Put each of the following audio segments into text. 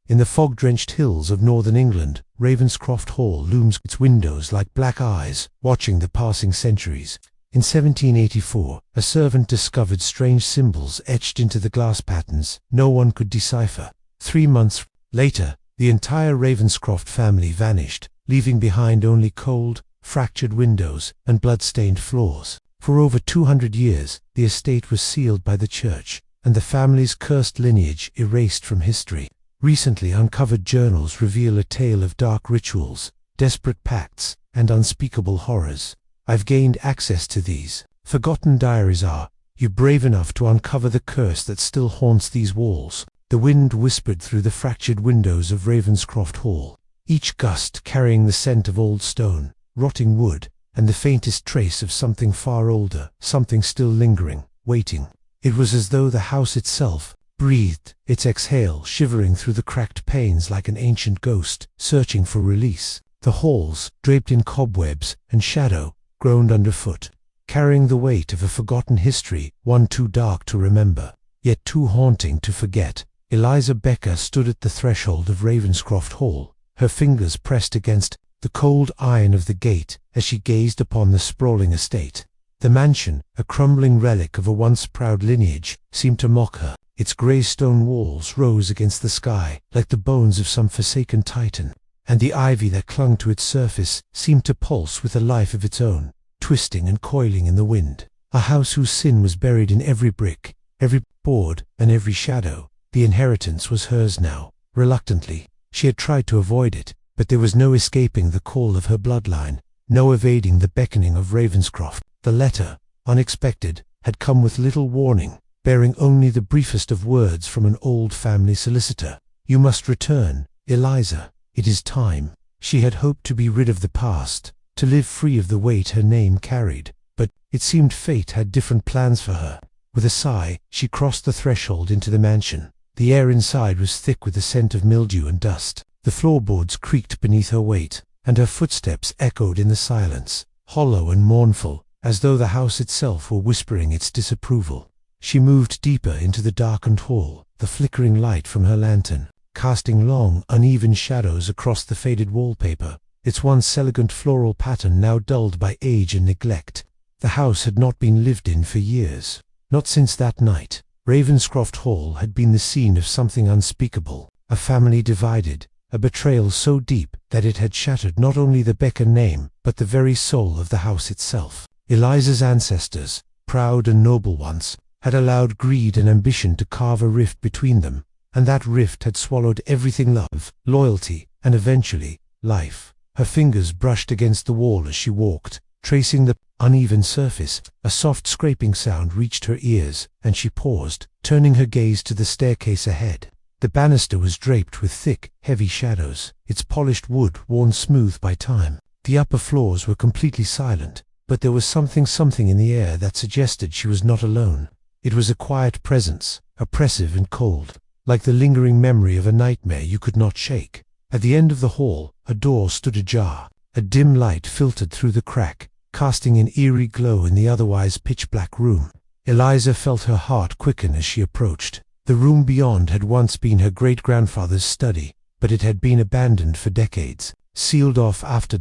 In the fog-drenched hills of northern England, Ravenscroft Hall looms its windows like black eyes, watching the passing centuries. In 1784, a servant discovered strange symbols etched into the glass patterns no one could decipher. 3 months later, the entire Ravenscroft family vanished, leaving behind only cold, fractured windows and blood-stained floors. For over 200 years, the estate was sealed by the church, and the family's cursed lineage erased from history. Recently uncovered journals reveal a tale of dark rituals, desperate pacts, and unspeakable horrors. I've gained access to these forgotten diaries. Are you brave enough to uncover the curse that still haunts these walls? The wind whispered through the fractured windows of Ravenscroft Hall, each gust carrying the scent of old stone, rotting wood, and the faintest trace of something far older, something still lingering, waiting. It was as though the house itself breathed, its exhale shivering through the cracked panes like an ancient ghost, searching for release. The halls, draped in cobwebs and shadow, groaned underfoot, carrying the weight of a forgotten history, one too dark to remember, yet too haunting to forget. Eliza Becker stood at the threshold of Ravenscroft Hall, her fingers pressed against the cold iron of the gate as she gazed upon the sprawling estate. The mansion, a crumbling relic of a once proud lineage, seemed to mock her. Its grey stone walls rose against the sky like the bones of some forsaken titan, and the ivy that clung to its surface seemed to pulse with a life of its own, twisting and coiling in the wind. A house whose sin was buried in every brick, every board, and every shadow. The inheritance was hers now. Reluctantly, she had tried to avoid it, but there was no escaping the call of her bloodline, no evading the beckoning of Ravenscroft. The letter, unexpected, had come with little warning, bearing only the briefest of words from an old family solicitor. You must return, Eliza. It is time. She had hoped to be rid of the past, to live free of the weight her name carried, but it seemed fate had different plans for her. With a sigh, she crossed the threshold into the mansion. The air inside was thick with the scent of mildew and dust. The floorboards creaked beneath her weight, and her footsteps echoed in the silence, hollow and mournful, as though the house itself were whispering its disapproval. She moved deeper into the darkened hall, the flickering light from her lantern casting long, uneven shadows across the faded wallpaper, its once elegant floral pattern now dulled by age and neglect. The house had not been lived in for years. Not since that night. Ravenscroft Hall had been the scene of something unspeakable, a family divided, a betrayal so deep that it had shattered not only the Becker name, but the very soul of the house itself. Eliza's ancestors, proud and noble once, had allowed greed and ambition to carve a rift between them, and that rift had swallowed everything: love, loyalty, and eventually, life. Her fingers brushed against the wall as she walked, tracing the uneven surface. A soft scraping sound reached her ears, and she paused, turning her gaze to the staircase ahead. The banister was draped with thick, heavy shadows, its polished wood worn smooth by time. The upper floors were completely silent, but there was something in the air that suggested she was not alone. It was a quiet presence, oppressive and cold, like the lingering memory of a nightmare you could not shake. At the end of the hall, a door stood ajar. A dim light filtered through the crack, casting an eerie glow in the otherwise pitch-black room. Eliza felt her heart quicken as she approached. The room beyond had once been her great-grandfather's study, but it had been abandoned for decades, sealed off after ...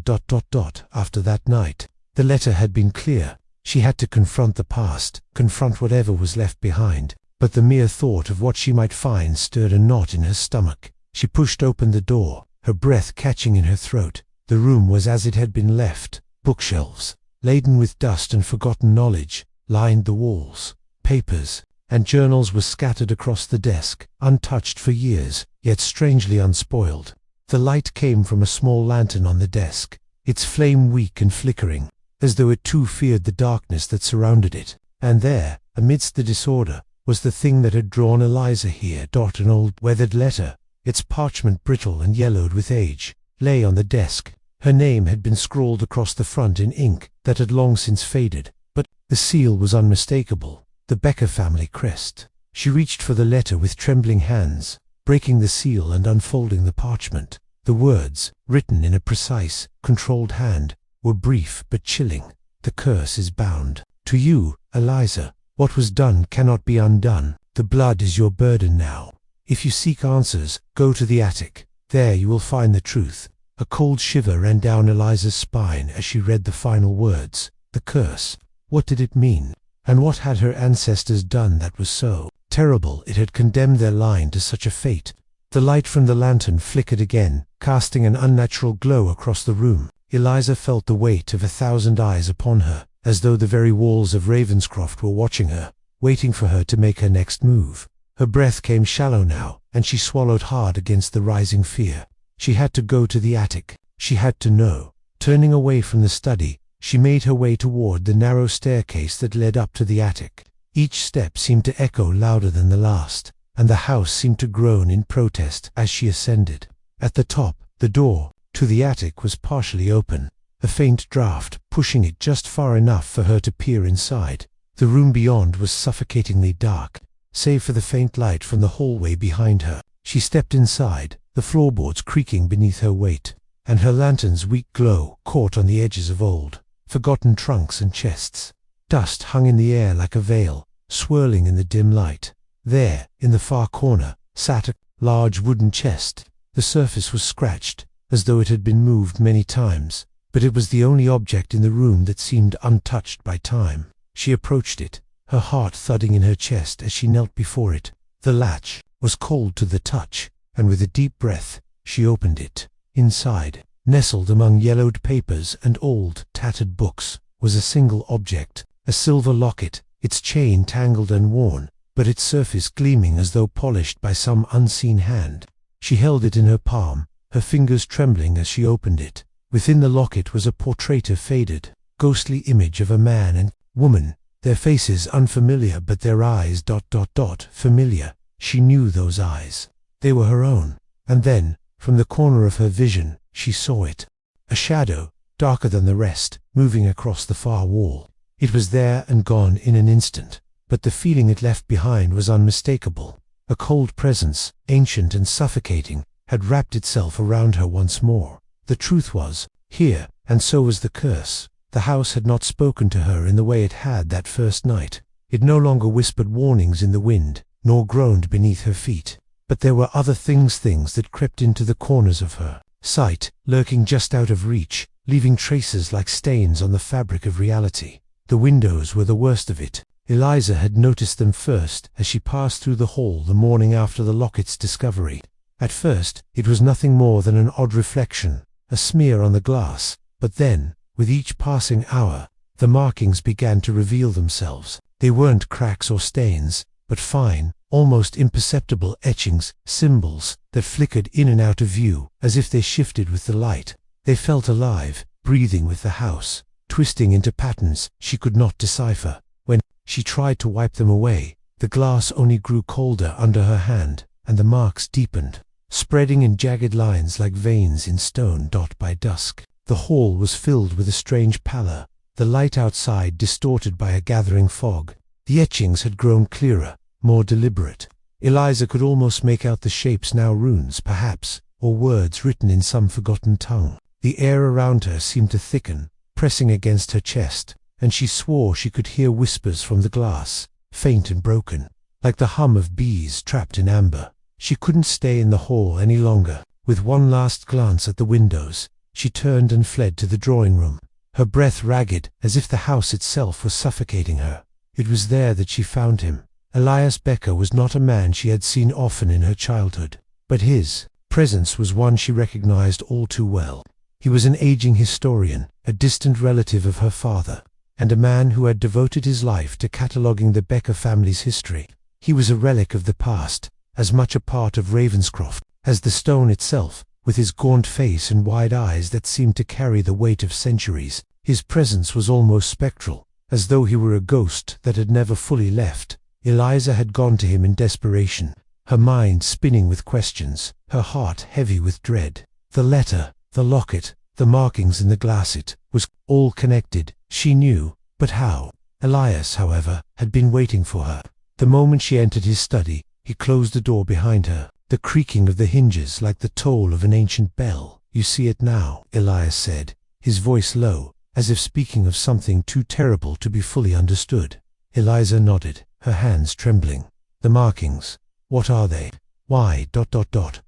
After that night, the letter had been clear. She had to confront the past, confront whatever was left behind, but the mere thought of what she might find stirred a knot in her stomach. She pushed open the door, her breath catching in her throat. The room was as it had been left. Bookshelves, laden with dust and forgotten knowledge, lined the walls. Papers and journals were scattered across the desk, untouched for years, yet strangely unspoiled. The light came from a small lantern on the desk, its flame weak and flickering, as though it too feared the darkness that surrounded it. And there, amidst the disorder, was the thing that had drawn Eliza here. An old, weathered letter, its parchment brittle and yellowed with age, lay on the desk. Her name had been scrawled across the front in ink that had long since faded, but the seal was unmistakable, the Becker family crest. She reached for the letter with trembling hands, breaking the seal and unfolding the parchment. The words, written in a precise, controlled hand, were brief but chilling. The curse is bound. To you, Eliza, what was done cannot be undone. The blood is your burden now. If you seek answers, go to the attic. There you will find the truth. A cold shiver ran down Eliza's spine as she read the final words. The curse. What did it mean? And what had her ancestors done that was so terrible it had condemned their line to such a fate? The light from the lantern flickered again, casting an unnatural glow across the room. Eliza felt the weight of 1,000 eyes upon her, as though the very walls of Ravenscroft were watching her, waiting for her to make her next move. Her breath came shallow now, and she swallowed hard against the rising fear. She had to go to the attic. She had to know. Turning away from the study, she made her way toward the narrow staircase that led up to the attic. Each step seemed to echo louder than the last, and the house seemed to groan in protest as she ascended. At the top, the door to the attic was partially open, a faint draught pushing it just far enough for her to peer inside. The room beyond was suffocatingly dark, save for the faint light from the hallway behind her. She stepped inside, the floorboards creaking beneath her weight, and her lantern's weak glow caught on the edges of old, forgotten trunks and chests. Dust hung in the air like a veil, swirling in the dim light. There, in the far corner, sat a large wooden chest. The surface was scratched, as though it had been moved many times, but it was the only object in the room that seemed untouched by time. She approached it, her heart thudding in her chest as she knelt before it. The latch was cold to the touch, and with a deep breath, she opened it. Inside, nestled among yellowed papers and old, tattered books, was a single object, a silver locket, its chain tangled and worn, but its surface gleaming as though polished by some unseen hand. She held it in her palm, her fingers trembling as she opened it. Within the locket was a portrait of faded, ghostly image of a man and woman, their faces unfamiliar but their eyes ... familiar. She knew those eyes. They were her own. And then, from the corner of her vision, she saw it. A shadow, darker than the rest, moving across the far wall. It was there and gone in an instant, but the feeling it left behind was unmistakable. A cold presence, ancient and suffocating, had wrapped itself around her once more. The truth was here, and so was the curse. The house had not spoken to her in the way it had that first night. It no longer whispered warnings in the wind, nor groaned beneath her feet. But there were other things that crept into the corners of her sight, lurking just out of reach, leaving traces like stains on the fabric of reality. The windows were the worst of it. Eliza had noticed them first as she passed through the hall the morning after the locket's discovery. At first, it was nothing more than an odd reflection, a smear on the glass, but then, with each passing hour, the markings began to reveal themselves. They weren't cracks or stains, but fine, almost imperceptible etchings, symbols, that flickered in and out of view, as if they shifted with the light. They felt alive, breathing with the house, twisting into patterns she could not decipher. When she tried to wipe them away, the glass only grew colder under her hand, and the marks deepened, spreading in jagged lines like veins in stone. By dusk, the hall was filled with a strange pallor, the light outside distorted by a gathering fog. The etchings had grown clearer, more deliberate. Eliza could almost make out the shapes, now runes perhaps, or words written in some forgotten tongue. The air around her seemed to thicken, pressing against her chest, and she swore she could hear whispers from the glass, faint and broken, like the hum of bees trapped in amber. She couldn't stay in the hall any longer. With one last glance at the windows, she turned and fled to the drawing room, her breath ragged as if the house itself was suffocating her. It was there that she found him. Eliza Becker was not a man she had seen often in her childhood, but his presence was one she recognized all too well. He was an aging historian, a distant relative of her father, and a man who had devoted his life to cataloguing the Becker family's history. He was a relic of the past, as much a part of Ravenscroft as the stone itself, with his gaunt face and wide eyes that seemed to carry the weight of centuries. His presence was almost spectral, as though he were a ghost that had never fully left. Eliza had gone to him in desperation, her mind spinning with questions, her heart heavy with dread. The letter, the locket, the markings in the glass, it was all connected, she knew, but how? Elias, however, had been waiting for her. The moment she entered his study, he closed the door behind her, the creaking of the hinges like the toll of an ancient bell. "You see it now," Elias said, his voice low, as if speaking of something too terrible to be fully understood. Eliza nodded, her hands trembling. "The markings, what are they?" Why?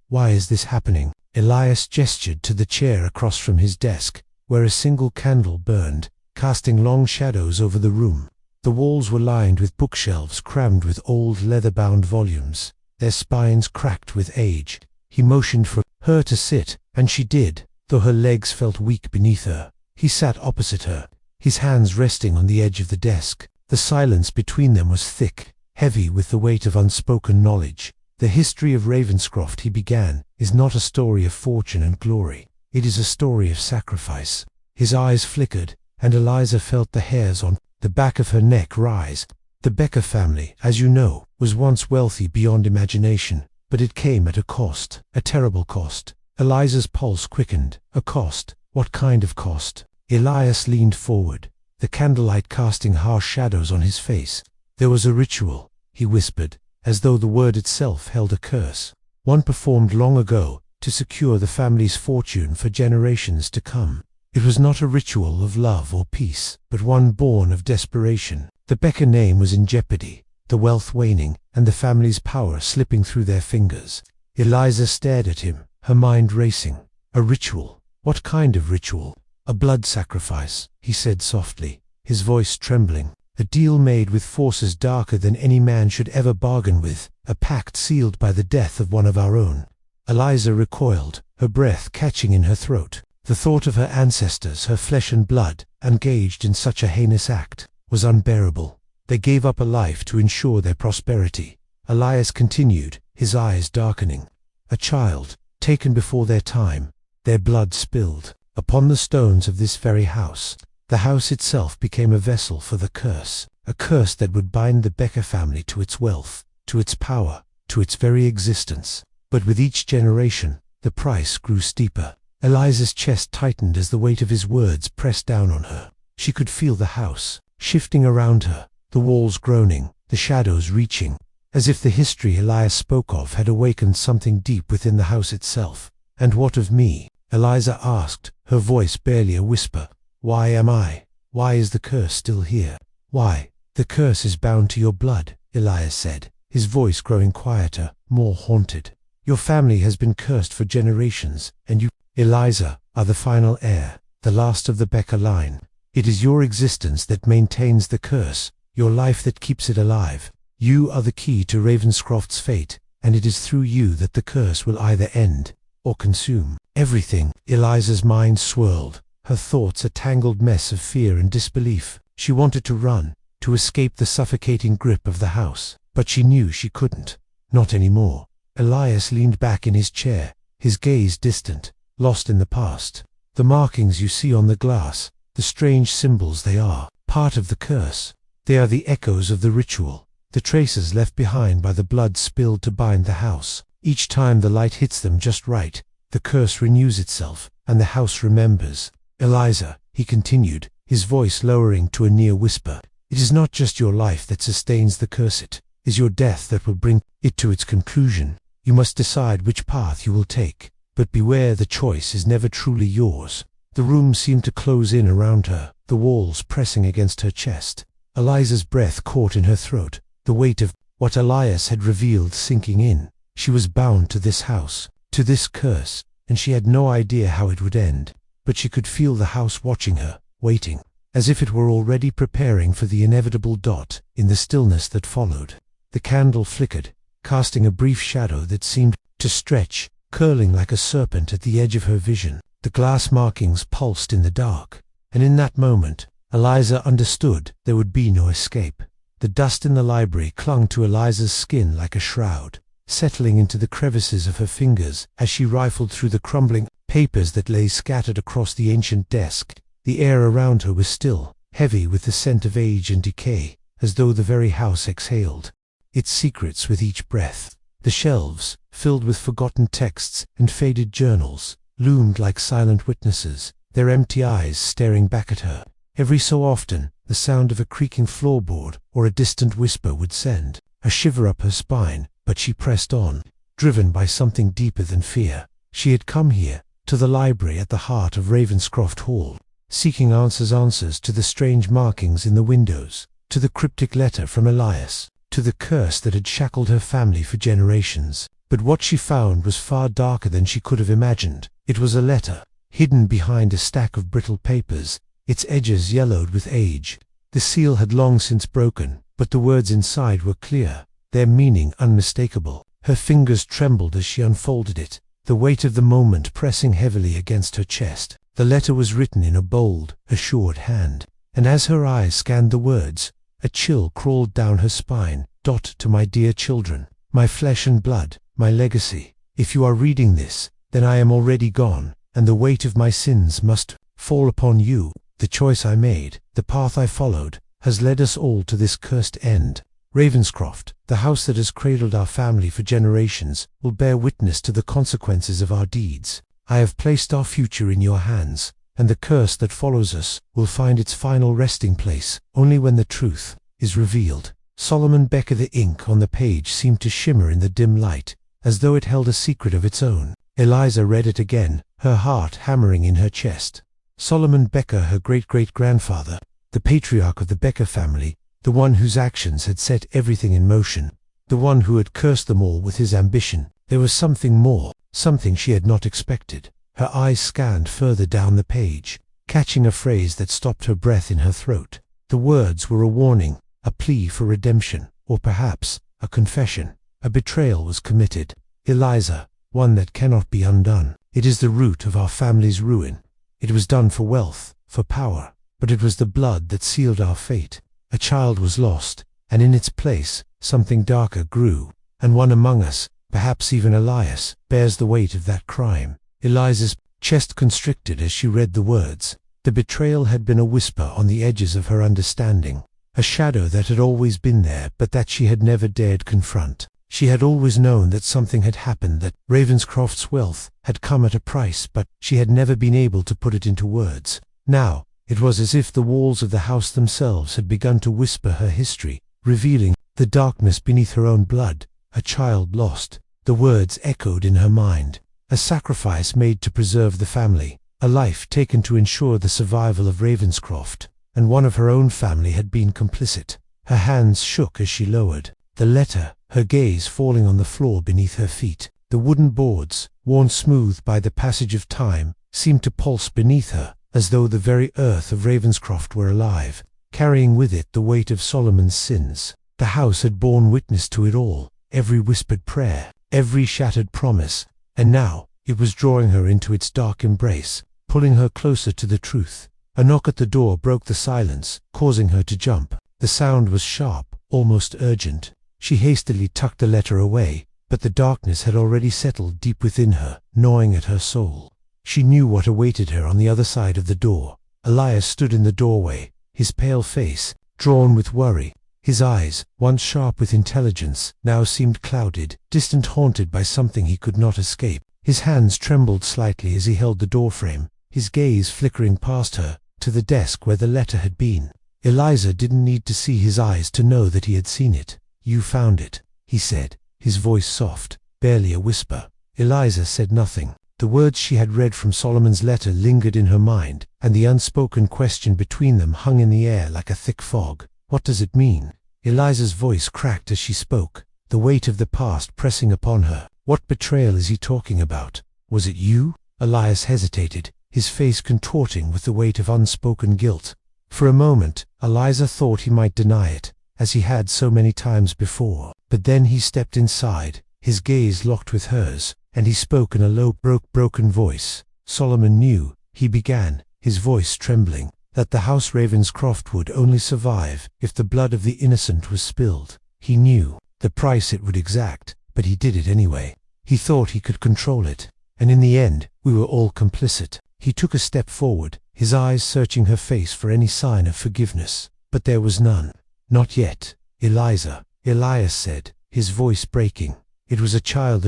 Why is this happening? Elias gestured to the chair across from his desk, where a single candle burned, casting long shadows over the room. The walls were lined with bookshelves crammed with old leather-bound volumes, their spines cracked with age. He motioned for her to sit, and she did, though her legs felt weak beneath her. He sat opposite her, his hands resting on the edge of the desk. The silence between them was thick, heavy with the weight of unspoken knowledge. The history of Ravenscroft, he began, is not a story of fortune and glory. It is a story of sacrifice. His eyes flickered, and Eliza felt the hairs on the back of her neck rise. The Becker family, as you know, was once wealthy beyond imagination, but it came at a cost, a terrible cost. Eliza's pulse quickened. A cost? What kind of cost? Elias leaned forward, the candlelight casting harsh shadows on his face. There was a ritual, he whispered, as though the word itself held a curse. One performed long ago, to secure the family's fortune for generations to come. It was not a ritual of love or peace, but one born of desperation. The Becker name was in jeopardy, the wealth waning, and the family's power slipping through their fingers. Eliza stared at him, her mind racing. A ritual? What kind of ritual? A blood sacrifice, he said softly, his voice trembling. A deal made with forces darker than any man should ever bargain with, a pact sealed by the death of one of our own. Eliza recoiled, her breath catching in her throat. The thought of her ancestors, her flesh and blood, engaged in such a heinous act, was unbearable. They gave up a life to ensure their prosperity. Elias continued, his eyes darkening. A child, taken before their time, their blood spilled upon the stones of this very house. The house itself became a vessel for the curse, a curse that would bind the Becker family to its wealth, to its power, to its very existence. But with each generation, the price grew steeper. Eliza's chest tightened as the weight of his words pressed down on her. She could feel the house shifting around her, the walls groaning, the shadows reaching, as if the history Elias spoke of had awakened something deep within the house itself. "And what of me?" Eliza asked, her voice barely a whisper. "Why am I? Why is the curse still here? Why?" "The curse is bound to your blood," Elias said, his voice growing quieter, more haunted. "Your family has been cursed for generations, and you, Eliza, are the final heir, the last of the Becker line. It is your existence that maintains the curse, your life that keeps it alive. You are the key to Ravenscroft's fate, and it is through you that the curse will either end or consume everything." Eliza's mind swirled, her thoughts a tangled mess of fear and disbelief. She wanted to run, to escape the suffocating grip of the house, but she knew she couldn't. Not anymore. Elias leaned back in his chair, his gaze distant, lost in the past. "The markings you see on the glass, the strange symbols they are, part of the curse. They are the echoes of the ritual, the traces left behind by the blood spilled to bind the house. Each time the light hits them just right, the curse renews itself, and the house remembers. Eliza," he continued, his voice lowering to a near whisper, "it is not just your life that sustains the curse, it is your death that will bring it to its conclusion. You must decide which path you will take, but beware, the choice is never truly yours." The room seemed to close in around her, the walls pressing against her chest. Eliza's breath caught in her throat, the weight of what Elias had revealed sinking in. She was bound to this house, to this curse, and she had no idea how it would end. But she could feel the house watching her, waiting, as if it were already preparing for the inevitable dot in the stillness that followed. The candle flickered, casting a brief shadow that seemed to stretch, curling like a serpent at the edge of her vision. The glass markings pulsed in the dark, and in that moment, Eliza understood there would be no escape. The dust in the library clung to Eliza's skin like a shroud, settling into the crevices of her fingers as she rifled through the crumbling papers that lay scattered across the ancient desk. The air around her was still, heavy with the scent of age and decay, as though the very house exhaled its secrets with each breath. The shelves, filled with forgotten texts and faded journals, loomed like silent witnesses, their empty eyes staring back at her. Every so often, the sound of a creaking floorboard or a distant whisper would send a shiver up her spine, but she pressed on, driven by something deeper than fear. She had come here, to the library at the heart of Ravenscroft Hall, seeking answers to the strange markings in the windows, to the cryptic letter from Elias, to the curse that had shackled her family for generations. But what she found was far darker than she could have imagined. It was a letter, hidden behind a stack of brittle papers, its edges yellowed with age. The seal had long since broken, but the words inside were clear, their meaning unmistakable. Her fingers trembled as she unfolded it, the weight of the moment pressing heavily against her chest. The letter was written in a bold, assured hand, and as her eyes scanned the words, a chill crawled down her spine. To my dear children, my flesh and blood, my legacy. If you are reading this, then I am already gone, and the weight of my sins must fall upon you. The choice I made, the path I followed, has led us all to this cursed end. Ravenscroft, the house that has cradled our family for generations, will bear witness to the consequences of our deeds. I have placed our future in your hands, and the curse that follows us will find its final resting place only when the truth is revealed. Solomon Becker. The ink on the page seemed to shimmer in the dim light, as though it held a secret of its own. Eliza read it again, her heart hammering in her chest. Solomon Becker, her great-great-grandfather, the patriarch of the Becker family, the one whose actions had set everything in motion, the one who had cursed them all with his ambition. There was something more, something she had not expected. Her eyes scanned further down the page, catching a phrase that stopped her breath in her throat. The words were a warning, a plea for redemption, or perhaps a confession. A betrayal was committed. Eliza, one that cannot be undone. It is the root of our family's ruin. It was done for wealth, for power, but it was the blood that sealed our fate. A child was lost, and in its place, something darker grew, and one among us, perhaps even Elias, bears the weight of that crime. Eliza's chest constricted as she read the words. The betrayal had been a whisper on the edges of her understanding, a shadow that had always been there but that she had never dared confront. She had always known that something had happened, that Ravenscroft's wealth had come at a price, but she had never been able to put it into words. Now, it was as if the walls of the house themselves had begun to whisper her history, revealing the darkness beneath her own blood. A child lost. The words echoed in her mind. A sacrifice made to preserve the family. A life taken to ensure the survival of Ravenscroft. And one of her own family had been complicit. Her hands shook as she lowered the letter, her gaze falling on the floor beneath her feet. The wooden boards, worn smooth by the passage of time, seemed to pulse beneath her, as though the very earth of Ravenscroft were alive, carrying with it the weight of Solomon's sins. The house had borne witness to it all, every whispered prayer, every shattered promise, and now it was drawing her into its dark embrace, pulling her closer to the truth. A knock at the door broke the silence, causing her to jump. The sound was sharp, almost urgent. She hastily tucked the letter away, but the darkness had already settled deep within her, gnawing at her soul. She knew what awaited her on the other side of the door. Elias stood in the doorway, his pale face drawn with worry. His eyes, once sharp with intelligence, now seemed clouded, distant, haunted by something he could not escape. His hands trembled slightly as he held the doorframe, his gaze flickering past her, to the desk where the letter had been. Eliza didn't need to see his eyes to know that he had seen it. "You found it," he said, his voice soft, barely a whisper. Eliza said nothing. The words she had read from Solomon's letter lingered in her mind, and the unspoken question between them hung in the air like a thick fog. "What does it mean?" Eliza's voice cracked as she spoke, the weight of the past pressing upon her. "What betrayal is he talking about? Was it you?" Elias hesitated, his face contorting with the weight of unspoken guilt. For a moment, Eliza thought he might deny it, as he had so many times before. But then he stepped inside, his gaze locked with hers, and he spoke in a low, broken voice. "Solomon knew," he began, his voice trembling, "that the house Ravenscroft would only survive if the blood of the innocent was spilled. He knew the price it would exact, but he did it anyway. He thought he could control it, and in the end, we were all complicit." He took a step forward, his eyes searching her face for any sign of forgiveness, but there was none. "Not yet, Eliza," Elias said, his voice breaking. "It was a child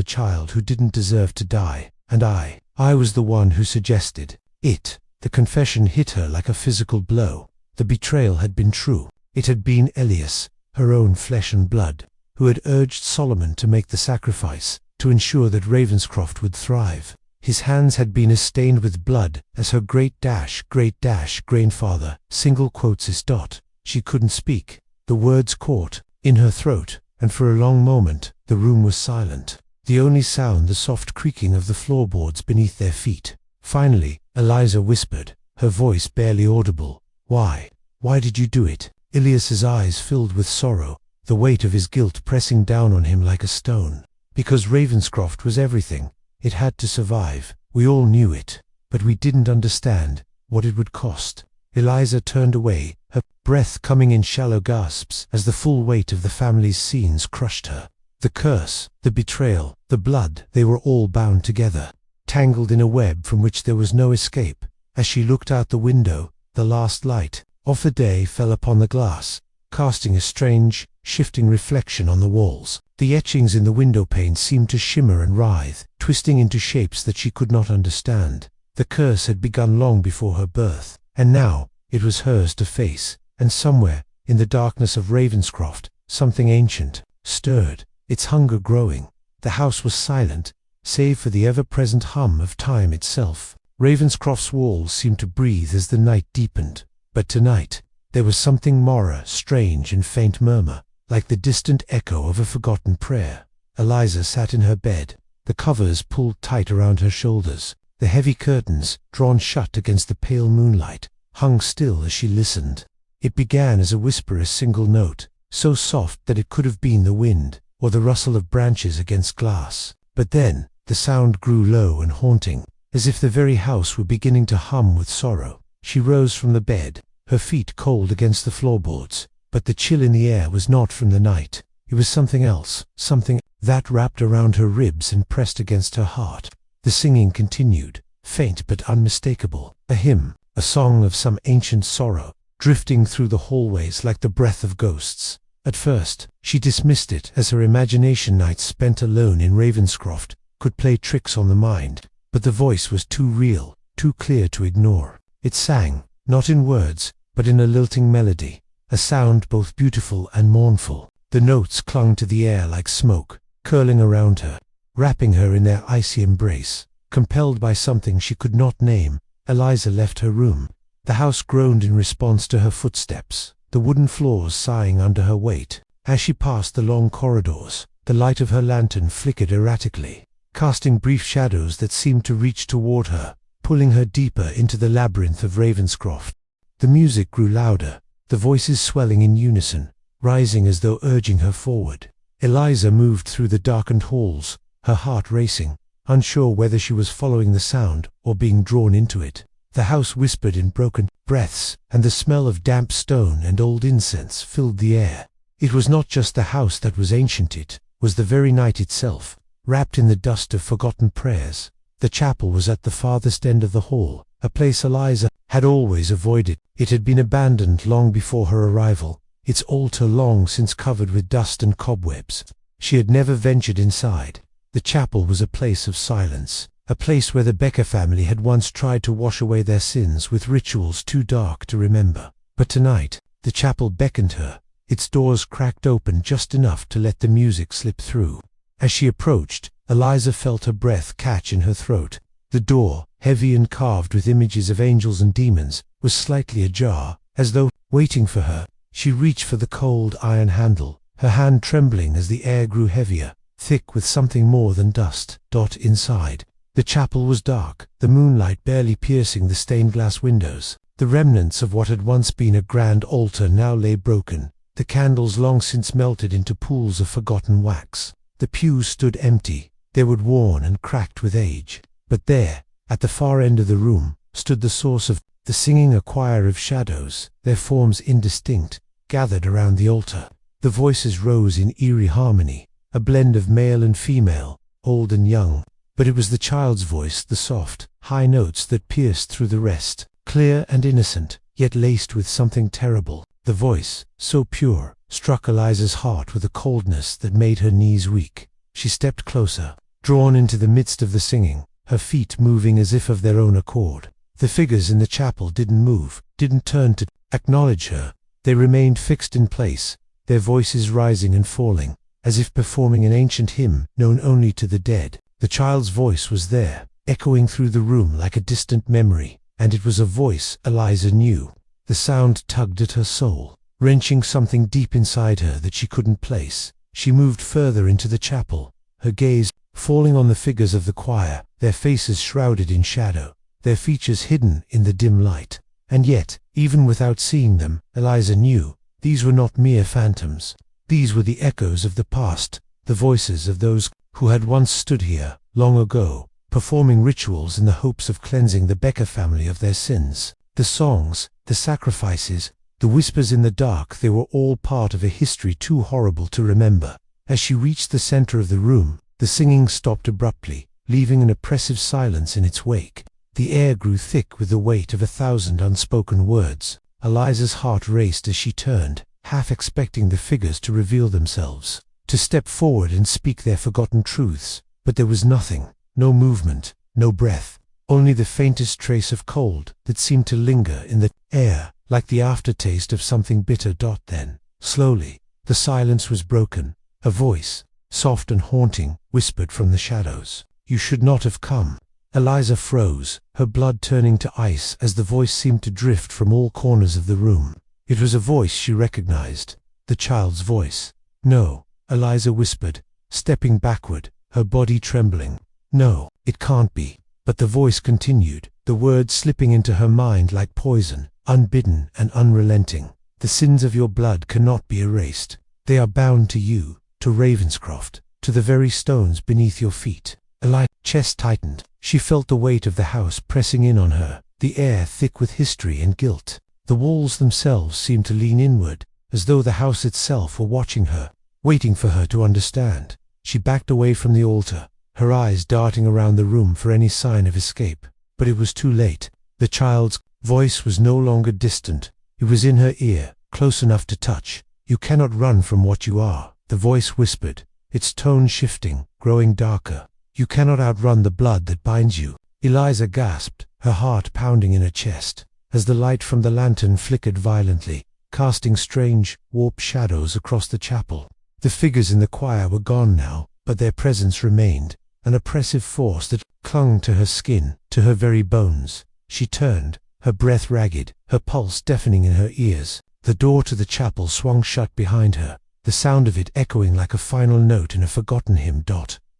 who didn't deserve to die, and I was the one who suggested it." The confession hit her like a physical blow. The betrayal had been true. It had been Elias, her own flesh and blood, who had urged Solomon to make the sacrifice, to ensure that Ravenscroft would thrive. His hands had been as stained with blood as her great-grandfather, single quotes his dot. She couldn't speak. The words caught in her throat, and for a long moment, the room was silent. the only sound the soft creaking of the floorboards beneath their feet. Finally, Eliza whispered, her voice barely audible, "Why? Why did you do it?" Ilias's eyes filled with sorrow, the weight of his guilt pressing down on him like a stone. "Because Ravenscroft was everything. It had to survive. We all knew it. But we didn't understand what it would cost." Eliza turned away, her breath coming in shallow gasps as the full weight of the family's scenes crushed her. The curse, the betrayal, the blood, they were all bound together, tangled in a web from which there was no escape. As she looked out the window, the last light of the day fell upon the glass, casting a strange, shifting reflection on the walls. The etchings in the window pane seemed to shimmer and writhe, twisting into shapes that she could not understand. The curse had begun long before her birth, and now it was hers to face. And somewhere, in the darkness of Ravenscroft, something ancient stirred, its hunger growing. The house was silent, save for the ever-present hum of time itself. Ravenscroft's walls seemed to breathe as the night deepened. But tonight, there was something more, strange and faint murmur, like the distant echo of a forgotten prayer. Eliza sat in her bed, the covers pulled tight around her shoulders. The heavy curtains, drawn shut against the pale moonlight, hung still as she listened. It began as a whisper, a single note, so soft that it could have been the wind, or the rustle of branches against glass. But then, the sound grew low and haunting, as if the very house were beginning to hum with sorrow. She rose from the bed, her feet cold against the floorboards, but the chill in the air was not from the night. It was something else, something that wrapped around her ribs and pressed against her heart. The singing continued, faint but unmistakable, a hymn, a song of some ancient sorrow, drifting through the hallways like the breath of ghosts. At first, she dismissed it as her imagination, nights spent alone in Ravenscroft could play tricks on the mind, but the voice was too real, too clear to ignore. It sang, not in words, but in a lilting melody, a sound both beautiful and mournful. The notes clung to the air like smoke, curling around her, wrapping her in their icy embrace. Compelled by something she could not name, Eliza left her room. The house groaned in response to her footsteps, the wooden floors sighing under her weight. As she passed the long corridors, the light of her lantern flickered erratically, casting brief shadows that seemed to reach toward her, pulling her deeper into the labyrinth of Ravenscroft. The music grew louder, the voices swelling in unison, rising as though urging her forward. Eliza moved through the darkened halls, her heart racing, unsure whether she was following the sound or being drawn into it. The house whispered in broken breaths, and the smell of damp stone and old incense filled the air. It was not just the house that was ancient, it was the very night itself, wrapped in the dust of forgotten prayers. The chapel was at the farthest end of the hall, a place Eliza had always avoided. It had been abandoned long before her arrival, its altar long since covered with dust and cobwebs. She had never ventured inside. The chapel was a place of silence, a place where the Becker family had once tried to wash away their sins with rituals too dark to remember. But tonight, the chapel beckoned her, its doors cracked open just enough to let the music slip through. As she approached, Eliza felt her breath catch in her throat. The door, heavy and carved with images of angels and demons, was slightly ajar, as though waiting for her. She reached for the cold iron handle, her hand trembling as the air grew heavier, thick with something more than dust. Inside, the chapel was dark, the moonlight barely piercing the stained glass windows. The remnants of what had once been a grand altar now lay broken, the candles long since melted into pools of forgotten wax. The pews stood empty, they were worn and cracked with age. But there, at the far end of the room, stood the source of the singing, a choir of shadows, their forms indistinct, gathered around the altar. The voices rose in eerie harmony, a blend of male and female, old and young. But it was the child's voice, the soft, high notes that pierced through the rest, clear and innocent, yet laced with something terrible. The voice, so pure, struck Eliza's heart with a coldness that made her knees weak. She stepped closer, drawn into the midst of the singing, her feet moving as if of their own accord. The figures in the chapel didn't move, didn't turn to acknowledge her. They remained fixed in place, their voices rising and falling, as if performing an ancient hymn known only to the dead. The child's voice was there, echoing through the room like a distant memory, and it was a voice Eliza knew. The sound tugged at her soul, wrenching something deep inside her that she couldn't place. She moved further into the chapel, her gaze falling on the figures of the choir, their faces shrouded in shadow, their features hidden in the dim light. And yet, even without seeing them, Eliza knew these were not mere phantoms. These were the echoes of the past, the voices of those who had once stood here, long ago, performing rituals in the hopes of cleansing the Becker family of their sins. The songs, the sacrifices, the whispers in the dark, they were all part of a history too horrible to remember. As she reached the center of the room, the singing stopped abruptly, leaving an oppressive silence in its wake. The air grew thick with the weight of 1,000 unspoken words. Eliza's heart raced as she turned, half expecting the figures to reveal themselves, to step forward and speak their forgotten truths. But there was nothing, no movement, no breath, only the faintest trace of cold that seemed to linger in the air, like the aftertaste of something bitter. Then, slowly, the silence was broken. A voice, soft and haunting, whispered from the shadows, "You should not have come." Eliza froze, her blood turning to ice as the voice seemed to drift from all corners of the room. It was a voice she recognized, the child's voice. "No," Eliza whispered, stepping backward, her body trembling. "No, it can't be." But the voice continued, the words slipping into her mind like poison, unbidden and unrelenting. "The sins of your blood cannot be erased. They are bound to you, to Ravenscroft, to the very stones beneath your feet." Eliza's chest tightened. She felt the weight of the house pressing in on her, the air thick with history and guilt. The walls themselves seemed to lean inward, as though the house itself were watching her, waiting for her to understand. She backed away from the altar, her eyes darting around the room for any sign of escape. But it was too late. The child's voice was no longer distant. It was in her ear, close enough to touch. "You cannot run from what you are," the voice whispered, its tone shifting, growing darker. "You cannot outrun the blood that binds you." Eliza gasped, her heart pounding in her chest, as the light from the lantern flickered violently, casting strange, warped shadows across the chapel. The figures in the choir were gone now, but their presence remained, an oppressive force that clung to her skin, to her very bones. She turned, her breath ragged, her pulse deafening in her ears. The door to the chapel swung shut behind her, the sound of it echoing like a final note in a forgotten hymn.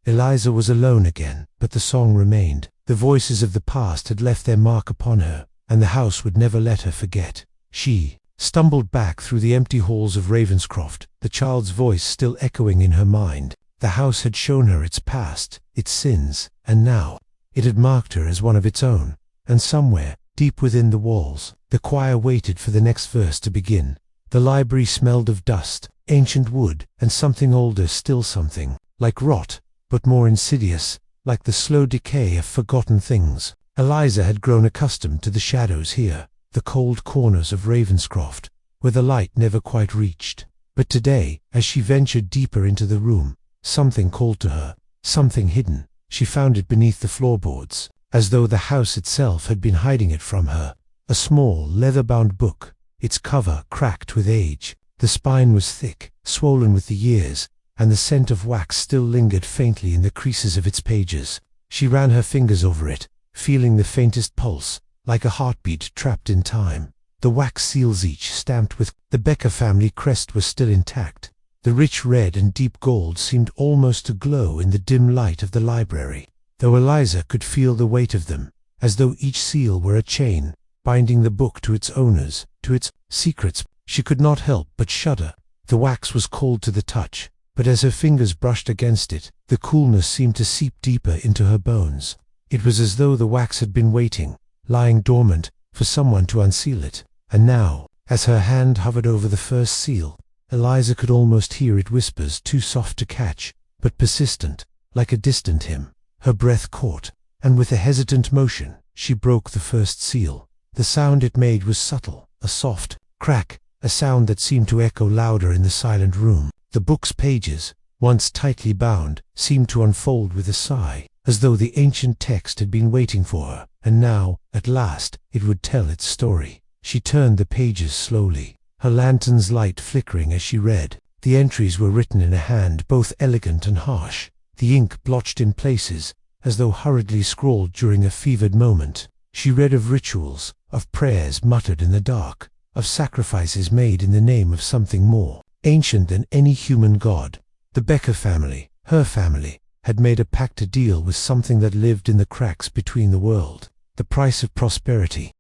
Eliza was alone again, but the song remained. The voices of the past had left their mark upon her, and the house would never let her forget. She stumbled back through the empty halls of Ravenscroft, the child's voice still echoing in her mind. The house had shown her its past, its sins, and now it had marked her as one of its own. And somewhere, deep within the walls, the choir waited for the next verse to begin. The library smelled of dust, ancient wood, and something older still, something like rot, but more insidious, like the slow decay of forgotten things. Eliza had grown accustomed to the shadows here, the cold corners of Ravenscroft, where the light never quite reached. But today, as she ventured deeper into the room, something called to her, something hidden. She found it beneath the floorboards, as though the house itself had been hiding it from her. A small, leather-bound book, its cover cracked with age. The spine was thick, swollen with the years, and the scent of wax still lingered faintly in the creases of its pages. She ran her fingers over it, feeling the faintest pulse, like a heartbeat trapped in time. The wax seals, each stamped with the Becker family crest, were still intact. The rich red and deep gold seemed almost to glow in the dim light of the library, though Eliza could feel the weight of them, as though each seal were a chain, binding the book to its owners, to its secrets. She could not help but shudder. The wax was cold to the touch, but as her fingers brushed against it, the coolness seemed to seep deeper into her bones. It was as though the wax had been waiting, lying dormant, for someone to unseal it. And now, as her hand hovered over the first seal, Eliza could almost hear it, whispers too soft to catch, but persistent, like a distant hymn. Her breath caught, and with a hesitant motion, she broke the first seal. The sound it made was subtle, a soft crack, a sound that seemed to echo louder in the silent room. The book's pages, once tightly bound, seemed to unfold with a sigh, as though the ancient text had been waiting for her, and now, at last, it would tell its story. She turned the pages slowly, her lantern's light flickering as she read. The entries were written in a hand both elegant and harsh, the ink blotched in places, as though hurriedly scrawled during a fevered moment. She read of rituals, of prayers muttered in the dark, of sacrifices made in the name of something more ancient than any human god. The Becker family, her family, had made a pact to deal with something that lived in the cracks between the world. The price of prosperity.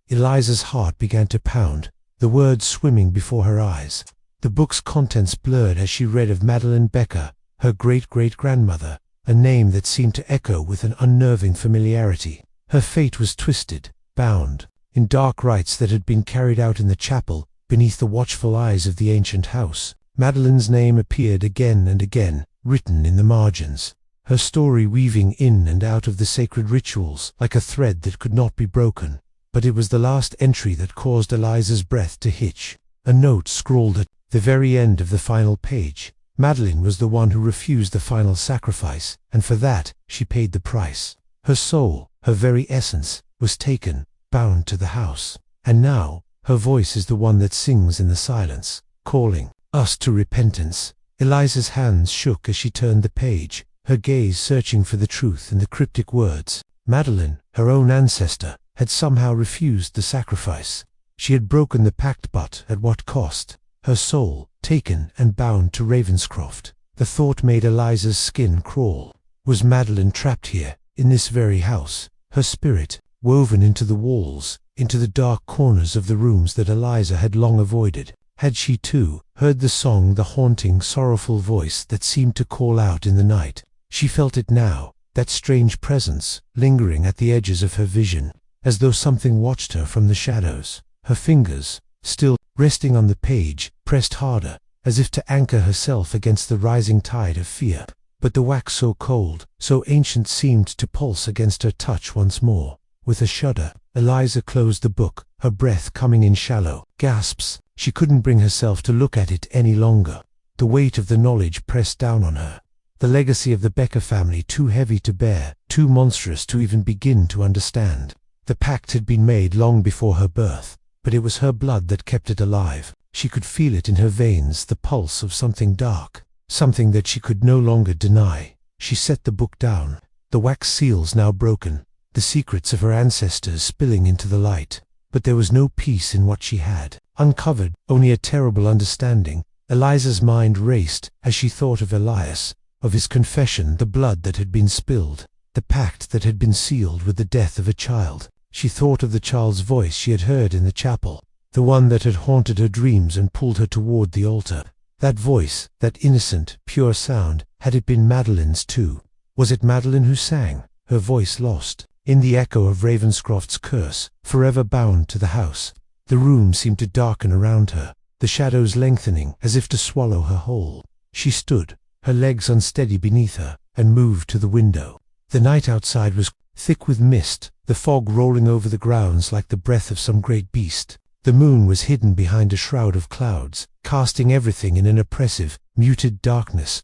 Eliza's heart began to pound, the words swimming before her eyes. The book's contents blurred as she read of Eliza Becker, her great-great-grandmother, a name that seemed to echo with an unnerving familiarity. Her fate was twisted, bound, in dark rites that had been carried out in the chapel, beneath the watchful eyes of the ancient house. Madeline's name appeared again and again, written in the margins, her story weaving in and out of the sacred rituals like a thread that could not be broken. But it was the last entry that caused Eliza's breath to hitch. A note scrawled at the very end of the final page. Madeline was the one who refused the final sacrifice, and for that she paid the price. Her soul, her very essence, was taken, bound to the house. And now, her voice is the one that sings in the silence, calling us to repentance. Eliza's hands shook as she turned the page, her gaze searching for the truth in the cryptic words. Madeline, her own ancestor, had somehow refused the sacrifice. She had broken the pact, but at what cost? Her soul, taken and bound to Ravenscroft. The thought made Eliza's skin crawl. Was Madeline trapped here, in this very house? Her spirit, woven into the walls, into the dark corners of the rooms that Eliza had long avoided. Had she, too, heard the song, the haunting, sorrowful voice that seemed to call out in the night? She felt it now, that strange presence, lingering at the edges of her vision, as though something watched her from the shadows. Her fingers, still resting on the page, pressed harder, as if to anchor herself against the rising tide of fear. But the wax so cold, so ancient, seemed to pulse against her touch once more. With a shudder, Eliza closed the book, her breath coming in shallow gasps. She couldn't bring herself to look at it any longer. The weight of the knowledge pressed down on her. The legacy of the Becker family, too heavy to bear, too monstrous to even begin to understand. The pact had been made long before her birth, but it was her blood that kept it alive. She could feel it in her veins, the pulse of something dark, something that she could no longer deny. She set the book down, the wax seals now broken, the secrets of her ancestors spilling into the light. But there was no peace in what she had uncovered, only a terrible understanding. Eliza's mind raced as she thought of Elias, of his confession, the blood that had been spilled, the pact that had been sealed with the death of a child. She thought of the child's voice she had heard in the chapel, the one that had haunted her dreams and pulled her toward the altar. That voice, that innocent, pure sound, had it been Madeline's too? Was it Madeline who sang, her voice lost in the echo of Ravenscroft's curse, forever bound to the house? The room seemed to darken around her, the shadows lengthening as if to swallow her whole. She stood, her legs unsteady beneath her, and moved to the window. The night outside was thick with mist, the fog rolling over the grounds like the breath of some great beast. The moon was hidden behind a shroud of clouds, casting everything in an oppressive, muted darkness.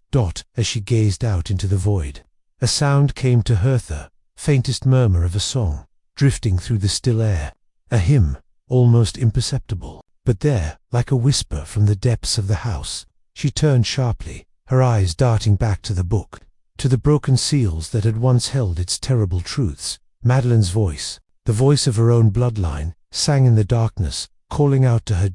As she gazed out into the void, a sound came to her, faintest murmur of a song, drifting through the still air. A hymn, almost imperceptible, but there, like a whisper from the depths of the house. She turned sharply, her eyes darting back to the book, to the broken seals that had once held its terrible truths. Madeline's voice, the voice of her own bloodline, sang in the darkness, calling out to her.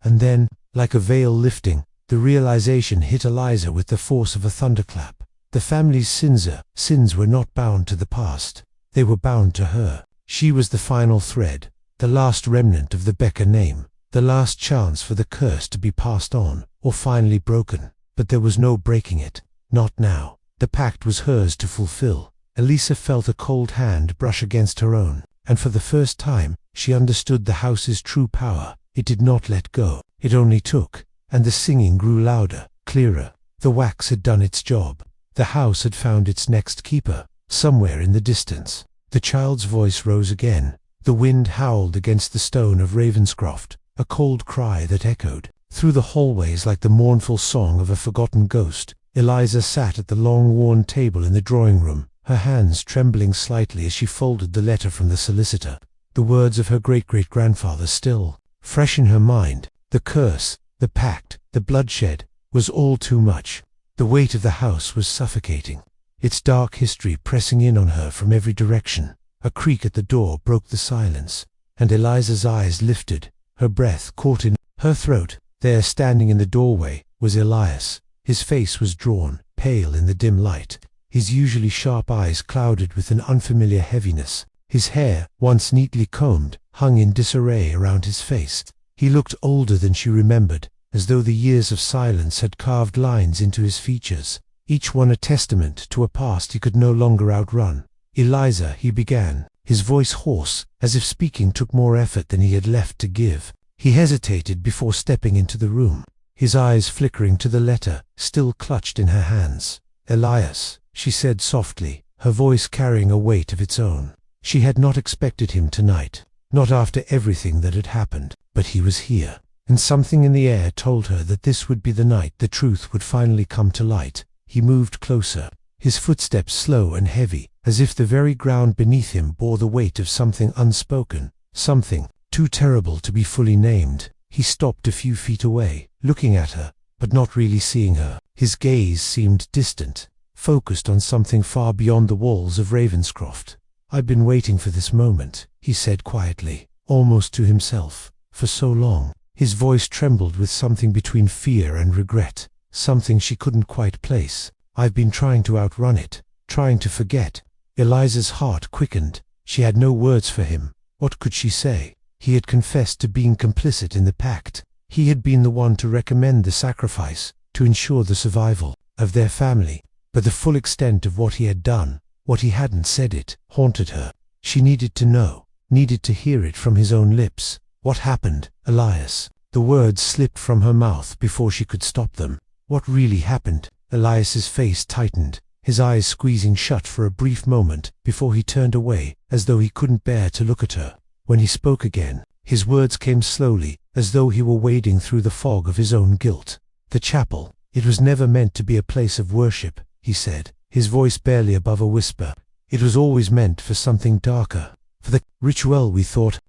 And then, like a veil lifting, the realization hit Eliza with the force of a thunderclap. The family's sins were not bound to the past. They were bound to her. She was the final thread, the last remnant of the Becker name, the last chance for the curse to be passed on, or finally broken. But there was no breaking it. Not now. The pact was hers to fulfill. Eliza felt a cold hand brush against her own, and for the first time, she understood the house's true power. It did not let go. It only took, and the singing grew louder, clearer. The wax had done its job. The house had found its next keeper, somewhere in the distance. The child's voice rose again. The wind howled against the stone of Ravenscroft, a cold cry that echoed through the hallways like the mournful song of a forgotten ghost. Eliza sat at the long-worn table in the drawing-room, her hands trembling slightly as she folded the letter from the solicitor. The words of her great-great-grandfather still fresh in her mind. The curse, the pact, the bloodshed, was all too much. The weight of the house was suffocating, its dark history pressing in on her from every direction. A creak at the door broke the silence, and Eliza's eyes lifted, her breath caught in her throat. There, standing in the doorway, was Elias. His face was drawn, pale in the dim light. his usually sharp eyes clouded with an unfamiliar heaviness. His hair, once neatly combed, hung in disarray around his face. He looked older than she remembered, as though the years of silence had carved lines into his features, each one a testament to a past he could no longer outrun. "Eliza," he began, his voice hoarse, as if speaking took more effort than he had left to give. He hesitated before stepping into the room, his eyes flickering to the letter, still clutched in her hands. "Elias," she said softly, her voice carrying a weight of its own. She had not expected him tonight, not after everything that had happened, but he was here, and something in the air told her that this would be the night the truth would finally come to light. He moved closer, his footsteps slow and heavy, as if the very ground beneath him bore the weight of something unspoken, something too terrible to be fully named. He stopped a few feet away, looking at her, but not really seeing her. His gaze seemed distant, focused on something far beyond the walls of Ravenscroft. "I've been waiting for this moment," he said quietly, almost to himself, "for so long." His voice trembled with something between fear and regret, something she couldn't quite place. "I've been trying to outrun it, trying to forget." Eliza's heart quickened. She had no words for him. What could she say? He had confessed to being complicit in the pact. He had been the one to recommend the sacrifice, to ensure the survival of their family. But the full extent of what he had done, what he hadn't said it, haunted her. She needed to know, needed to hear it from his own lips. "What happened, Elias?" The words slipped from her mouth before she could stop them. "What really happened?" Elias's face tightened, his eyes squeezing shut for a brief moment before he turned away, as though he couldn't bear to look at her. When he spoke again, his words came slowly, as though he were wading through the fog of his own guilt. "The chapel, it was never meant to be a place of worship," he said, his voice barely above a whisper. "It was always meant for something darker. For the ritual we thought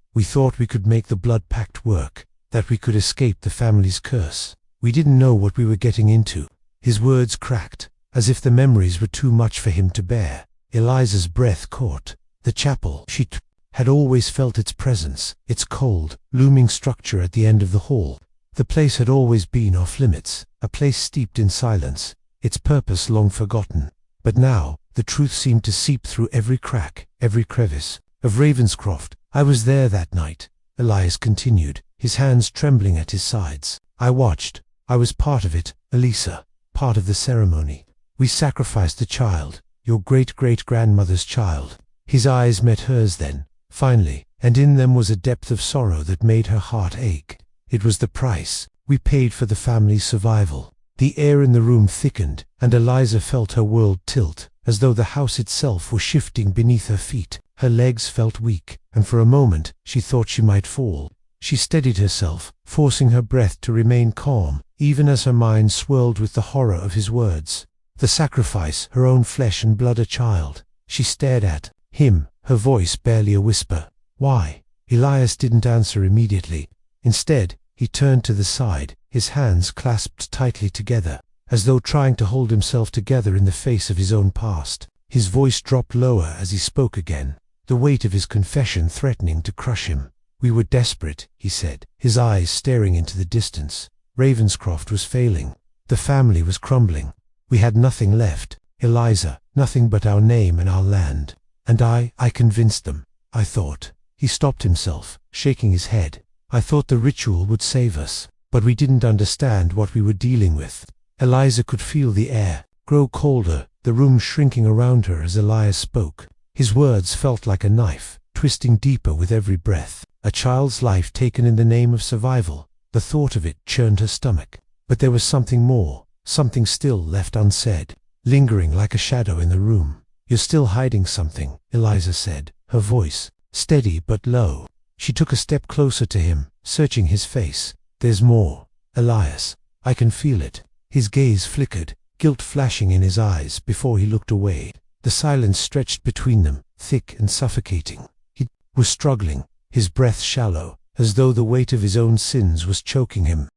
we could make the blood pact work, that we could escape the family's curse. We didn't know what we were getting into." His words cracked, as if the memories were too much for him to bear. Eliza's breath caught. The chapel, she had always felt its presence, its cold, looming structure at the end of the hall. The place had always been off limits, a place steeped in silence, its purpose long forgotten. But now, the truth seemed to seep through every crack, every crevice. "Of Ravenscroft, I was there that night," Elias continued, his hands trembling at his sides. "I watched. I was part of it, Eliza, part of the ceremony. We sacrificed the child, your great-great-grandmother's child." His eyes met hers then, finally, and in them was a depth of sorrow that made her heart ache. "It was the price we paid for the family's survival." The air in the room thickened, and Eliza felt her world tilt, as though the house itself were shifting beneath her feet. Her legs felt weak, and for a moment she thought she might fall. She steadied herself, forcing her breath to remain calm, even as her mind swirled with the horror of his words. The sacrifice, her own flesh and blood, a child. She stared at him, her voice barely a whisper. "Why?" Elias didn't answer immediately. Instead, he turned to the side, his hands clasped tightly together, as though trying to hold himself together in the face of his own past. His voice dropped lower as he spoke again, the weight of his confession threatening to crush him. "We were desperate," he said, his eyes staring into the distance. "Ravenscroft was failing. The family was crumbling. We had nothing left, Eliza, nothing but our name and our land. And I convinced them. I thought." He stopped himself, shaking his head. "I thought the ritual would save us, but we didn't understand what we were dealing with." Eliza could feel the air grow colder, the room shrinking around her as Elias spoke. His words felt like a knife, twisting deeper with every breath. A child's life taken in the name of survival. The thought of it churned her stomach. But there was something more, something still left unsaid, lingering like a shadow in the room. "You're still hiding something," Eliza said, her voice steady but low. She took a step closer to him, searching his face. "There's more, Elias. I can feel it." His gaze flickered, guilt flashing in his eyes before he looked away. The silence stretched between them, thick and suffocating. He was struggling, his breath shallow, as though the weight of his own sins was choking him.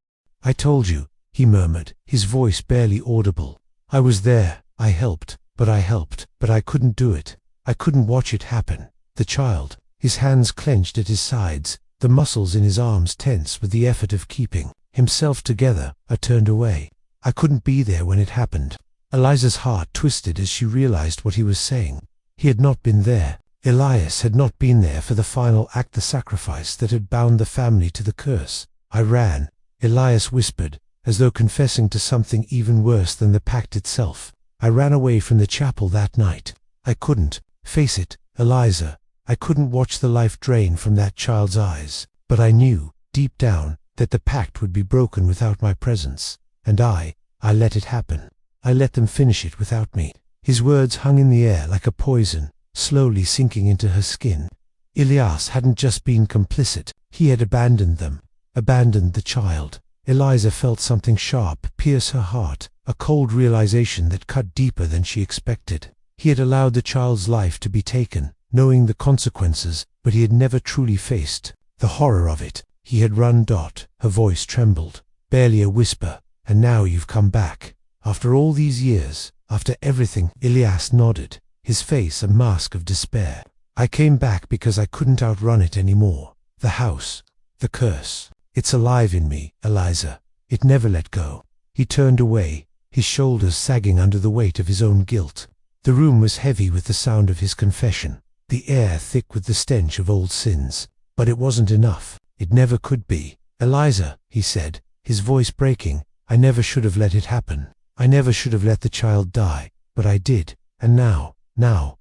"I told you," he murmured, his voice barely audible. "I was there, I helped, but I couldn't do it. I couldn't watch it happen. The child." His hands clenched at his sides, the muscles in his arms tense with the effort of keeping himself together. "I turned away. I couldn't be there when it happened." Eliza's heart twisted as she realized what he was saying. He had not been there. Elias had not been there for the final act, the sacrifice that had bound the family to the curse. I ran, Elias whispered, as though confessing to something even worse than the pact itself. I ran away from the chapel that night. I couldn't face it, Eliza. I couldn't watch the life drain from that child's eyes. But I knew, deep down, that the pact would be broken without my presence. And I let it happen. I let them finish it without me. His words hung in the air like a poison, slowly sinking into her skin. Elias hadn't just been complicit, he had abandoned them. Abandoned the child. Eliza felt something sharp pierce her heart, a cold realization that cut deeper than she expected. He had allowed the child's life to be taken, knowing the consequences, but he had never truly faced the horror of it. He had run. Her voice trembled, barely a whisper. And now you've come back. After all these years, after everything. Elias nodded, his face a mask of despair. I came back because I couldn't outrun it anymore. The house, the curse. It's alive in me, Eliza. It never let go. He turned away, his shoulders sagging under the weight of his own guilt. The room was heavy with the sound of his confession, the air thick with the stench of old sins. But it wasn't enough. It never could be. Eliza, he said, his voice breaking, I never should have let it happen. I never should have let the child die. But I did. And now,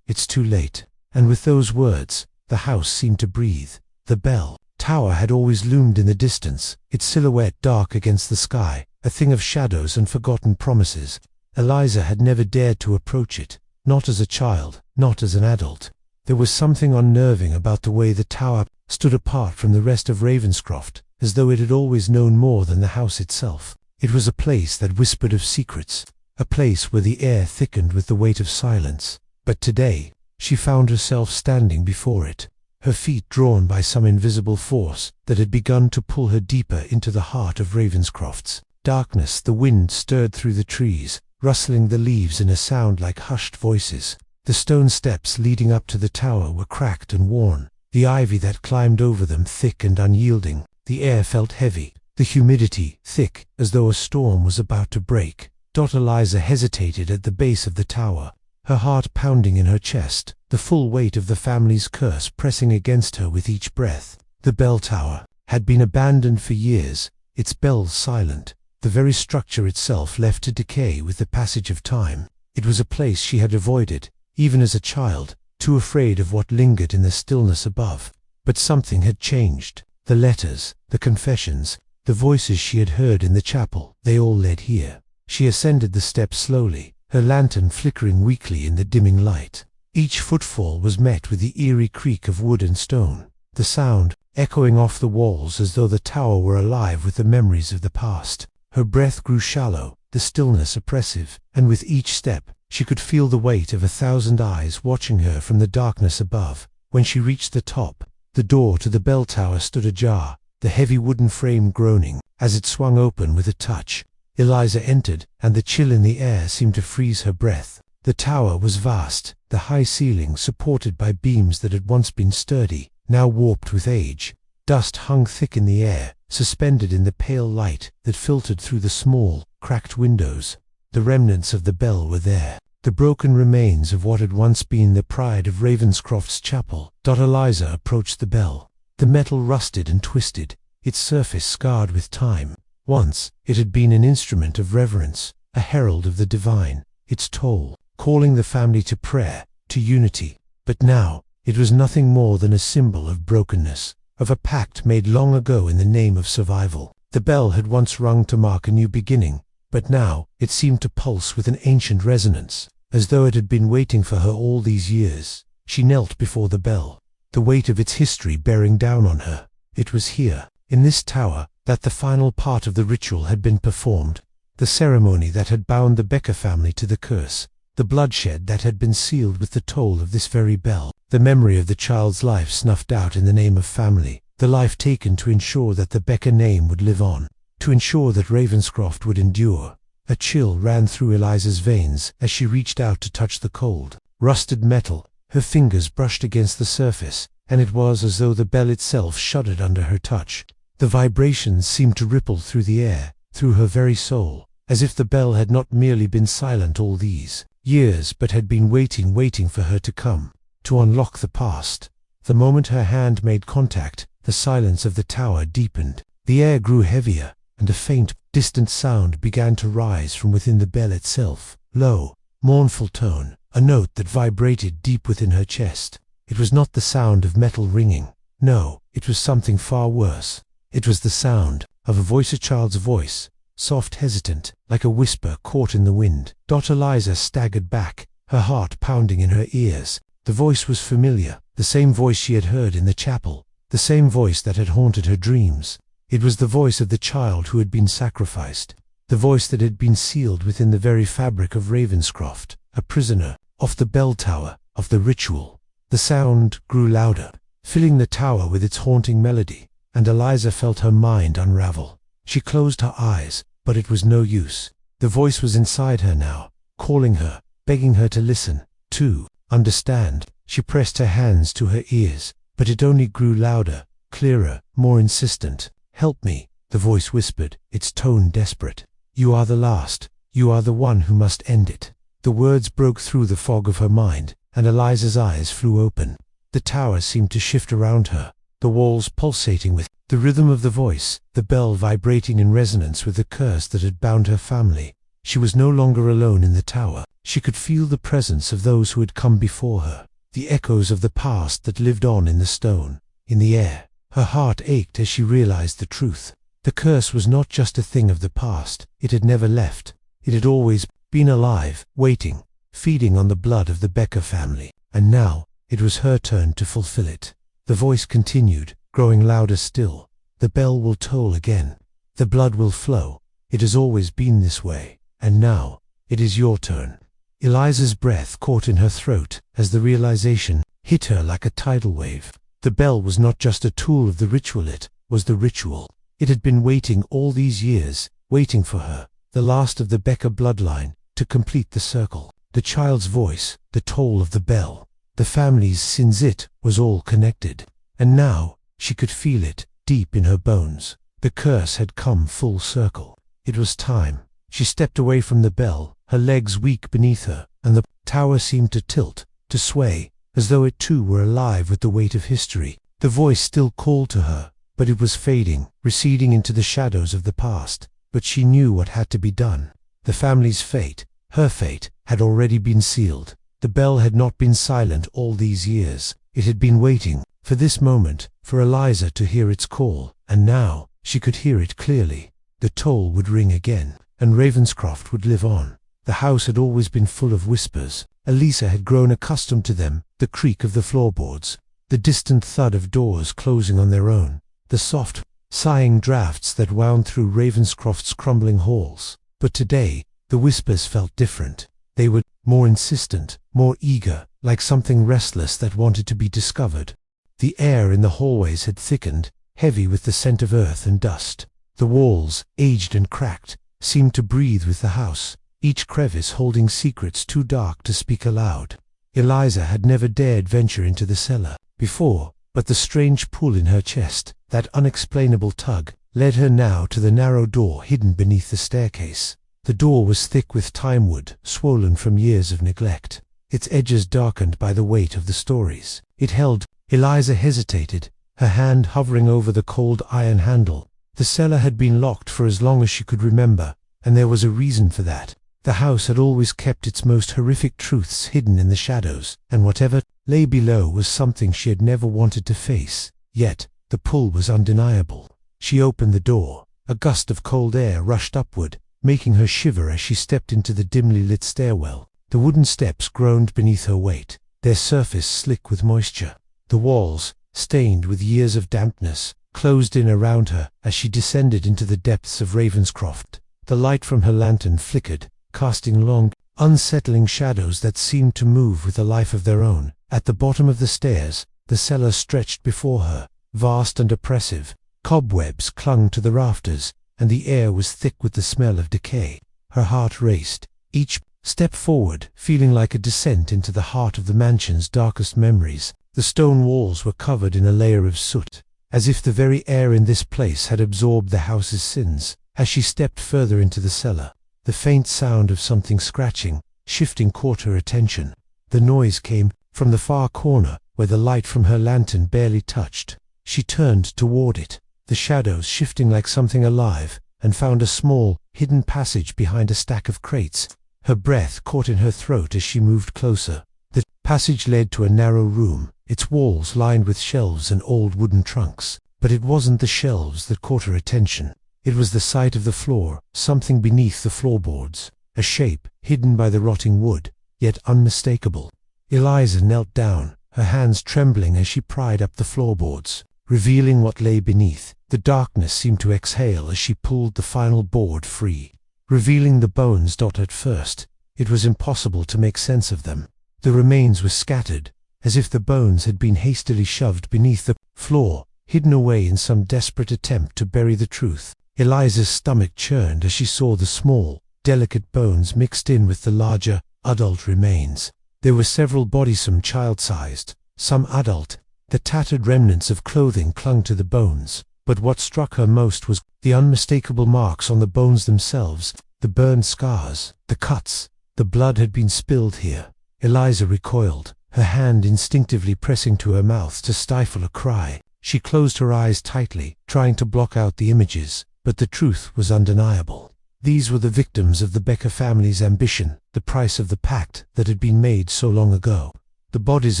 it's too late. And with those words, the house seemed to breathe. The bell tower had always loomed in the distance, its silhouette dark against the sky, a thing of shadows and forgotten promises. Eliza had never dared to approach it, not as a child, not as an adult. There was something unnerving about the way the tower stood apart from the rest of Ravenscroft, as though it had always known more than the house itself. It was a place that whispered of secrets, a place where the air thickened with the weight of silence. But today, she found herself standing before it, her feet drawn by some invisible force that had begun to pull her deeper into the heart of Ravenscroft's darkness. The wind stirred through the trees, rustling the leaves in a sound like hushed voices. The stone steps leading up to the tower were cracked and worn, the ivy that climbed over them thick and unyielding. The air felt heavy, the humidity thick, as though a storm was about to break. Eliza hesitated at the base of the tower, her heart pounding in her chest, the full weight of the family's curse pressing against her with each breath. The bell tower had been abandoned for years, its bells silent, the very structure itself left to decay with the passage of time. It was a place she had avoided, even as a child, too afraid of what lingered in the stillness above. But something had changed. The letters, the confessions, the voices she had heard in the chapel, they all led here. She ascended the steps slowly, her lantern flickering weakly in the dimming light. Each footfall was met with the eerie creak of wood and stone, the sound echoing off the walls as though the tower were alive with the memories of the past. Her breath grew shallow, the stillness oppressive, and with each step, she could feel the weight of 1,000 eyes watching her from the darkness above. When she reached the top, the door to the bell tower stood ajar, the heavy wooden frame groaning as it swung open with a touch. Eliza entered, and the chill in the air seemed to freeze her breath. The tower was vast, the high ceiling supported by beams that had once been sturdy, now warped with age. Dust hung thick in the air, suspended in the pale light that filtered through the small, cracked windows. The remnants of the bell were there, the broken remains of what had once been the pride of Ravenscroft's chapel. Eliza approached the bell. The metal rusted and twisted, its surface scarred with time. Once, it had been an instrument of reverence, a herald of the divine, its toll, calling the family to prayer, to unity. But now, it was nothing more than a symbol of brokenness, of a pact made long ago in the name of survival. The bell had once rung to mark a new beginning, but now, it seemed to pulse with an ancient resonance, as though it had been waiting for her all these years. She knelt before the bell, the weight of its history bearing down on her. It was here, in this tower, that the final part of the ritual had been performed, the ceremony that had bound the Becker family to the curse, the bloodshed that had been sealed with the toll of this very bell, the memory of the child's life snuffed out in the name of family, the life taken to ensure that the Becker name would live on, to ensure that Ravenscroft would endure. A chill ran through Eliza's veins as she reached out to touch the cold, rusted metal. Her fingers brushed against the surface, and it was as though the bell itself shuddered under her touch. The vibrations seemed to ripple through the air, through her very soul. as if the bell had not merely been silent all these years but had been waiting for her to come, to unlock the past. The moment her hand made contact, the silence of the tower deepened. The air grew heavier, and a faint, distant sound began to rise from within the bell itself. Low, mournful tone, a note that vibrated deep within her chest. It was not the sound of metal ringing. No, it was something far worse. It was the sound of a child's voice, soft, hesitant, like a whisper caught in the wind. Eliza staggered back, her heart pounding in her ears. The voice was familiar, the same voice she had heard in the chapel, the same voice that had haunted her dreams. It was the voice of the child who had been sacrificed, the voice that had been sealed within the very fabric of Ravenscroft, a prisoner of the bell tower, of the ritual. The sound grew louder, filling the tower with its haunting melody, and Eliza felt her mind unravel. She closed her eyes, but it was no use. The voice was inside her now, calling her, begging her to listen, to understand. She pressed her hands to her ears, but it only grew louder, clearer, more insistent. "Help me," the voice whispered, its tone desperate. "You are the last. You are the one who must end it." The words broke through the fog of her mind, and Eliza's eyes flew open. The tower seemed to shift around her, the walls pulsating with the rhythm of the voice, the bell vibrating in resonance with the curse that had bound her family. She was no longer alone in the tower. She could feel the presence of those who had come before her, the echoes of the past that lived on in the stone, in the air. Her heart ached as she realized the truth. The curse was not just a thing of the past. It had never left. It had always been alive, waiting, feeding on the blood of the Becker family. And now, it was her turn to fulfill it. The voice continued, growing louder still. "The bell will toll again. The blood will flow. It has always been this way. And now, it is your turn." Eliza's breath caught in her throat as the realization hit her like a tidal wave. The bell was not just a tool of the ritual, it was the ritual. It had been waiting all these years, waiting for her, the last of the Becker bloodline, to complete the circle. The child's voice, the toll of the bell, the family's sins, it was all connected. And now, she could feel it, deep in her bones. The curse had come full circle. It was time. She stepped away from the bell, her legs weak beneath her, and the tower seemed to tilt, to sway, as though it too were alive with the weight of history. The voice still called to her, but it was fading, receding into the shadows of the past. But she knew what had to be done. The family's fate, her fate, had already been sealed. The bell had not been silent all these years. It had been waiting for this moment, for Eliza to hear its call, and now she could hear it clearly. The toll would ring again, and Ravenscroft would live on. The house had always been full of whispers. Eliza had grown accustomed to them, the creak of the floorboards, the distant thud of doors closing on their own, the soft, sighing drafts that wound through Ravenscroft's crumbling halls. But today, the whispers felt different. They were more insistent, more eager, like something restless that wanted to be discovered. The air in the hallways had thickened, heavy with the scent of earth and dust. The walls, aged and cracked, seemed to breathe with the house, each crevice holding secrets too dark to speak aloud. Eliza had never dared venture into the cellar before, but the strange pull in her chest, that unexplainable tug, led her now to the narrow door hidden beneath the staircase. The door was thick with time wood, swollen from years of neglect, its edges darkened by the weight of the stories it held. Eliza hesitated, her hand hovering over the cold iron handle. The cellar had been locked for as long as she could remember, and there was a reason for that. The house had always kept its most horrific truths hidden in the shadows, and whatever lay below was something she had never wanted to face. Yet, the pull was undeniable. She opened the door. A gust of cold air rushed upward, making her shiver as she stepped into the dimly lit stairwell. The wooden steps groaned beneath her weight, their surface slick with moisture. The walls, stained with years of dampness, closed in around her as she descended into the depths of Ravenscroft. The light from her lantern flickered, casting long, unsettling shadows that seemed to move with a life of their own. At the bottom of the stairs, the cellar stretched before her, vast and oppressive. Cobwebs clung to the rafters, and the air was thick with the smell of decay. Her heart raced, each step forward feeling like a descent into the heart of the mansion's darkest memories. The stone walls were covered in a layer of soot, as if the very air in this place had absorbed the house's sins. As she stepped further into the cellar, The faint sound of something scratching, shifting caught her attention. The noise came from the far corner, where the light from her lantern barely touched. She turned toward it, the shadows shifting like something alive, and found a small, hidden passage behind a stack of crates. Her breath caught in her throat as she moved closer. The passage led to a narrow room, its walls lined with shelves and old wooden trunks. But it wasn't the shelves that caught her attention. It was the sight of the floor, something beneath the floorboards, a shape hidden by the rotting wood, yet unmistakable. Eliza knelt down, her hands trembling as she pried up the floorboards, revealing what lay beneath. The darkness seemed to exhale as she pulled the final board free, revealing the bones. At first, it was impossible to make sense of them. The remains were scattered, as if the bones had been hastily shoved beneath the floor, hidden away in some desperate attempt to bury the truth. Eliza's stomach churned as she saw the small, delicate bones mixed in with the larger, adult remains. There were several bodies, some child-sized, some adult. The tattered remnants of clothing clung to the bones, but what struck her most was the unmistakable marks on the bones themselves, the burned scars, the cuts. The blood had been spilled here. Eliza recoiled, her hand instinctively pressing to her mouth to stifle a cry. She closed her eyes tightly, trying to block out the images, but the truth was undeniable. These were the victims of the Becker family's ambition, the price of the pact that had been made so long ago. The bodies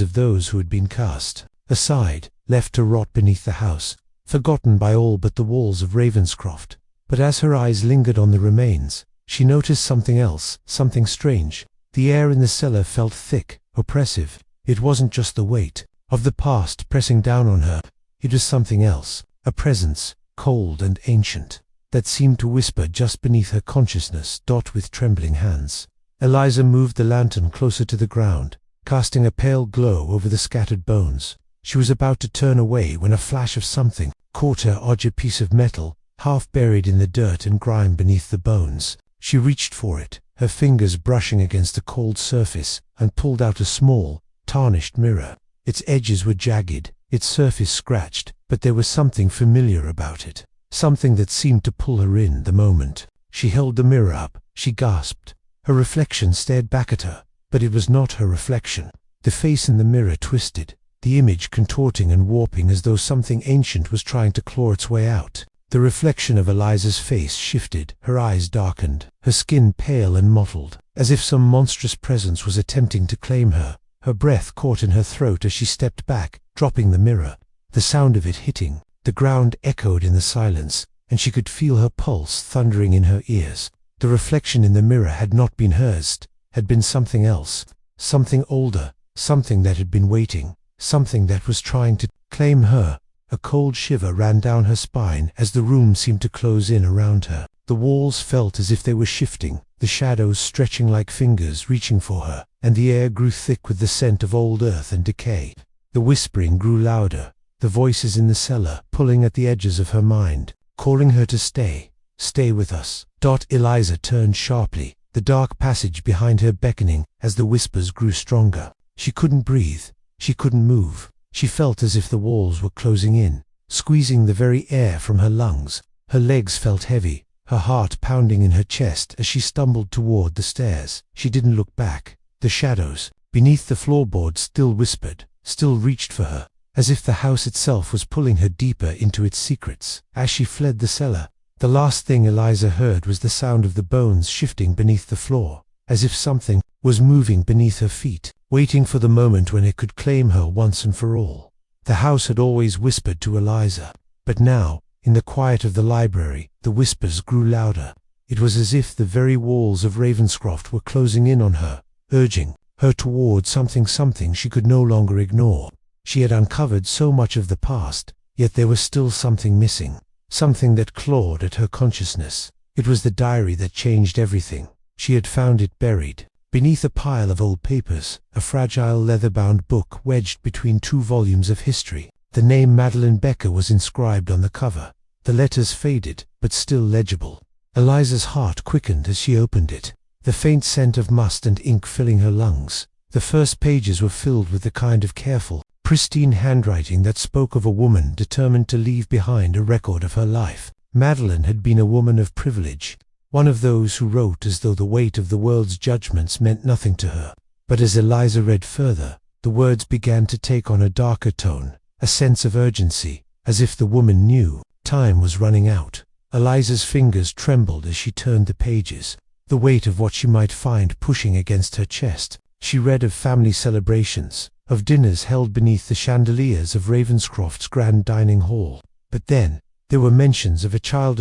of those who had been cast aside, left to rot beneath the house, forgotten by all but the walls of Ravenscroft. But as her eyes lingered on the remains, she noticed something else, something strange. The air in the cellar felt thick, oppressive. It wasn't just the weight of the past pressing down on her. It was something else, a presence, cold and ancient, that seemed to whisper just beneath her consciousness. With trembling hands, Eliza moved the lantern closer to the ground, casting a pale glow over the scattered bones. She was about to turn away when a flash of something caught her. A piece of metal, half buried in the dirt and grime beneath the bones. She reached for it, her fingers brushing against the cold surface, and pulled out a small, tarnished mirror. Its edges were jagged, its surface scratched, but there was something familiar about it, something that seemed to pull her in the moment she held the mirror up. She gasped. Her reflection stared back at her, but it was not her reflection. The face in the mirror twisted, the image contorting and warping as though something ancient was trying to claw its way out. The reflection of Eliza's face shifted, her eyes darkened, her skin pale and mottled, as if some monstrous presence was attempting to claim her. Her breath caught in her throat as she stepped back, dropping the mirror. The sound of it hitting the ground echoed in the silence, and she could feel her pulse thundering in her ears. The reflection in the mirror had not been hers, had been something else, something older, something that had been waiting, something that was trying to claim her. A cold shiver ran down her spine as the room seemed to close in around her. The walls felt as if they were shifting, the shadows stretching like fingers reaching for her, and the air grew thick with the scent of old earth and decay. The whispering grew louder, the voices in the cellar pulling at the edges of her mind, calling her to stay with us. Eliza turned sharply, the dark passage behind her beckoning as the whispers grew stronger. She couldn't breathe, she couldn't move. She felt as if the walls were closing in, squeezing the very air from her lungs. Her legs felt heavy, her heart pounding in her chest as she stumbled toward the stairs. She didn't look back. The shadows beneath the floorboards still whispered, still reached for her, as if the house itself was pulling her deeper into its secrets. As she fled the cellar, the last thing Eliza heard was the sound of the bones shifting beneath the floor, as if something was moving beneath her feet, waiting for the moment when it could claim her once and for all. The house had always whispered to Eliza, but now, in the quiet of the library, the whispers grew louder. It was as if the very walls of Ravenscroft were closing in on her, urging her toward something she could no longer ignore. She had uncovered so much of the past, yet there was still something missing, something that clawed at her consciousness. It was the diary that changed everything. She had found it buried beneath a pile of old papers, a fragile leather-bound book wedged between two volumes of history. The name Eliza Becker was inscribed on the cover, the letters faded, but still legible. Eliza's heart quickened as she opened it, the faint scent of must and ink filling her lungs. The first pages were filled with the kind of careful, pristine handwriting that spoke of a woman determined to leave behind a record of her life. Madeline had been a woman of privilege, one of those who wrote as though the weight of the world's judgments meant nothing to her. But as Eliza read further, the words began to take on a darker tone, a sense of urgency, as if the woman knew time was running out. Eliza's fingers trembled as she turned the pages, the weight of what she might find pushing against her chest. She read of family celebrations, of dinners held beneath the chandeliers of Ravenscroft's grand dining hall. But then, there were mentions of a child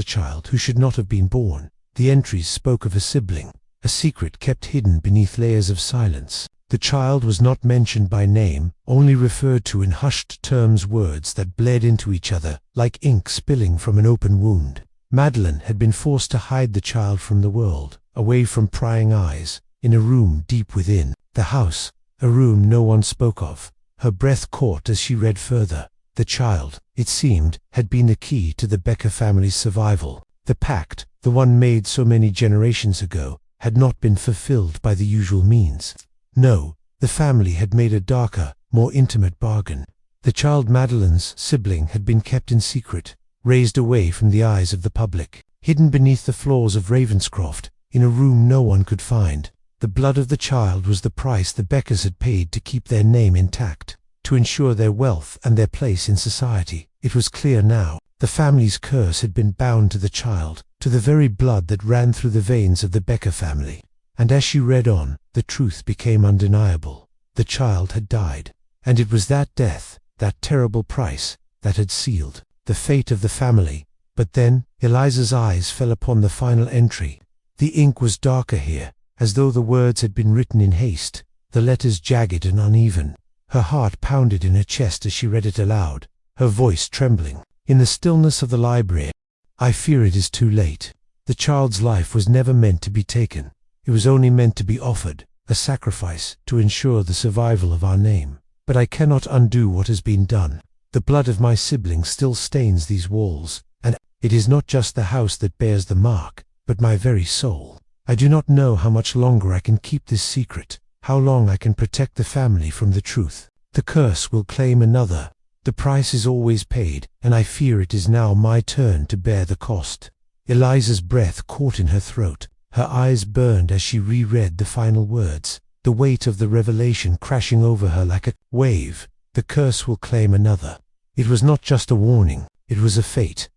who should not have been born. The entries spoke of a sibling, a secret kept hidden beneath layers of silence. The child was not mentioned by name, only referred to in hushed terms, words that bled into each other, like ink spilling from an open wound. Madeline had been forced to hide the child from the world, away from prying eyes, in a room deep within the house, a room no one spoke of. Her breath caught as she read further. The child, it seemed, had been the key to the Becker family's survival. The pact, the one made so many generations ago, had not been fulfilled by the usual means. No, the family had made a darker, more intimate bargain. The child, Madeline's sibling, had been kept in secret, raised away from the eyes of the public, hidden beneath the floors of Ravenscroft, in a room no one could find. The blood of the child was the price the Beckers had paid to keep their name intact, to ensure their wealth and their place in society. It was clear now. The family's curse had been bound to the child, to the very blood that ran through the veins of the Becker family. And as she read on, the truth became undeniable. The child had died, and it was that death, that terrible price, that had sealed the fate of the family. But then, Eliza's eyes fell upon the final entry. The ink was darker here, as though the words had been written in haste, the letters jagged and uneven. Her heart pounded in her chest as she read it aloud, her voice trembling. In the stillness of the library, "I fear it is too late. The child's life was never meant to be taken. It was only meant to be offered, a sacrifice, to ensure the survival of our name. But I cannot undo what has been done. The blood of my sibling still stains these walls, and it is not just the house that bears the mark, but my very soul. I do not know how much longer I can keep this secret, how long I can protect the family from the truth. The curse will claim another. The price is always paid, and I fear it is now my turn to bear the cost." Eliza's breath caught in her throat. Her eyes burned as she reread the final words, the weight of the revelation crashing over her like a wave. The curse will claim another. It was not just a warning, it was a fate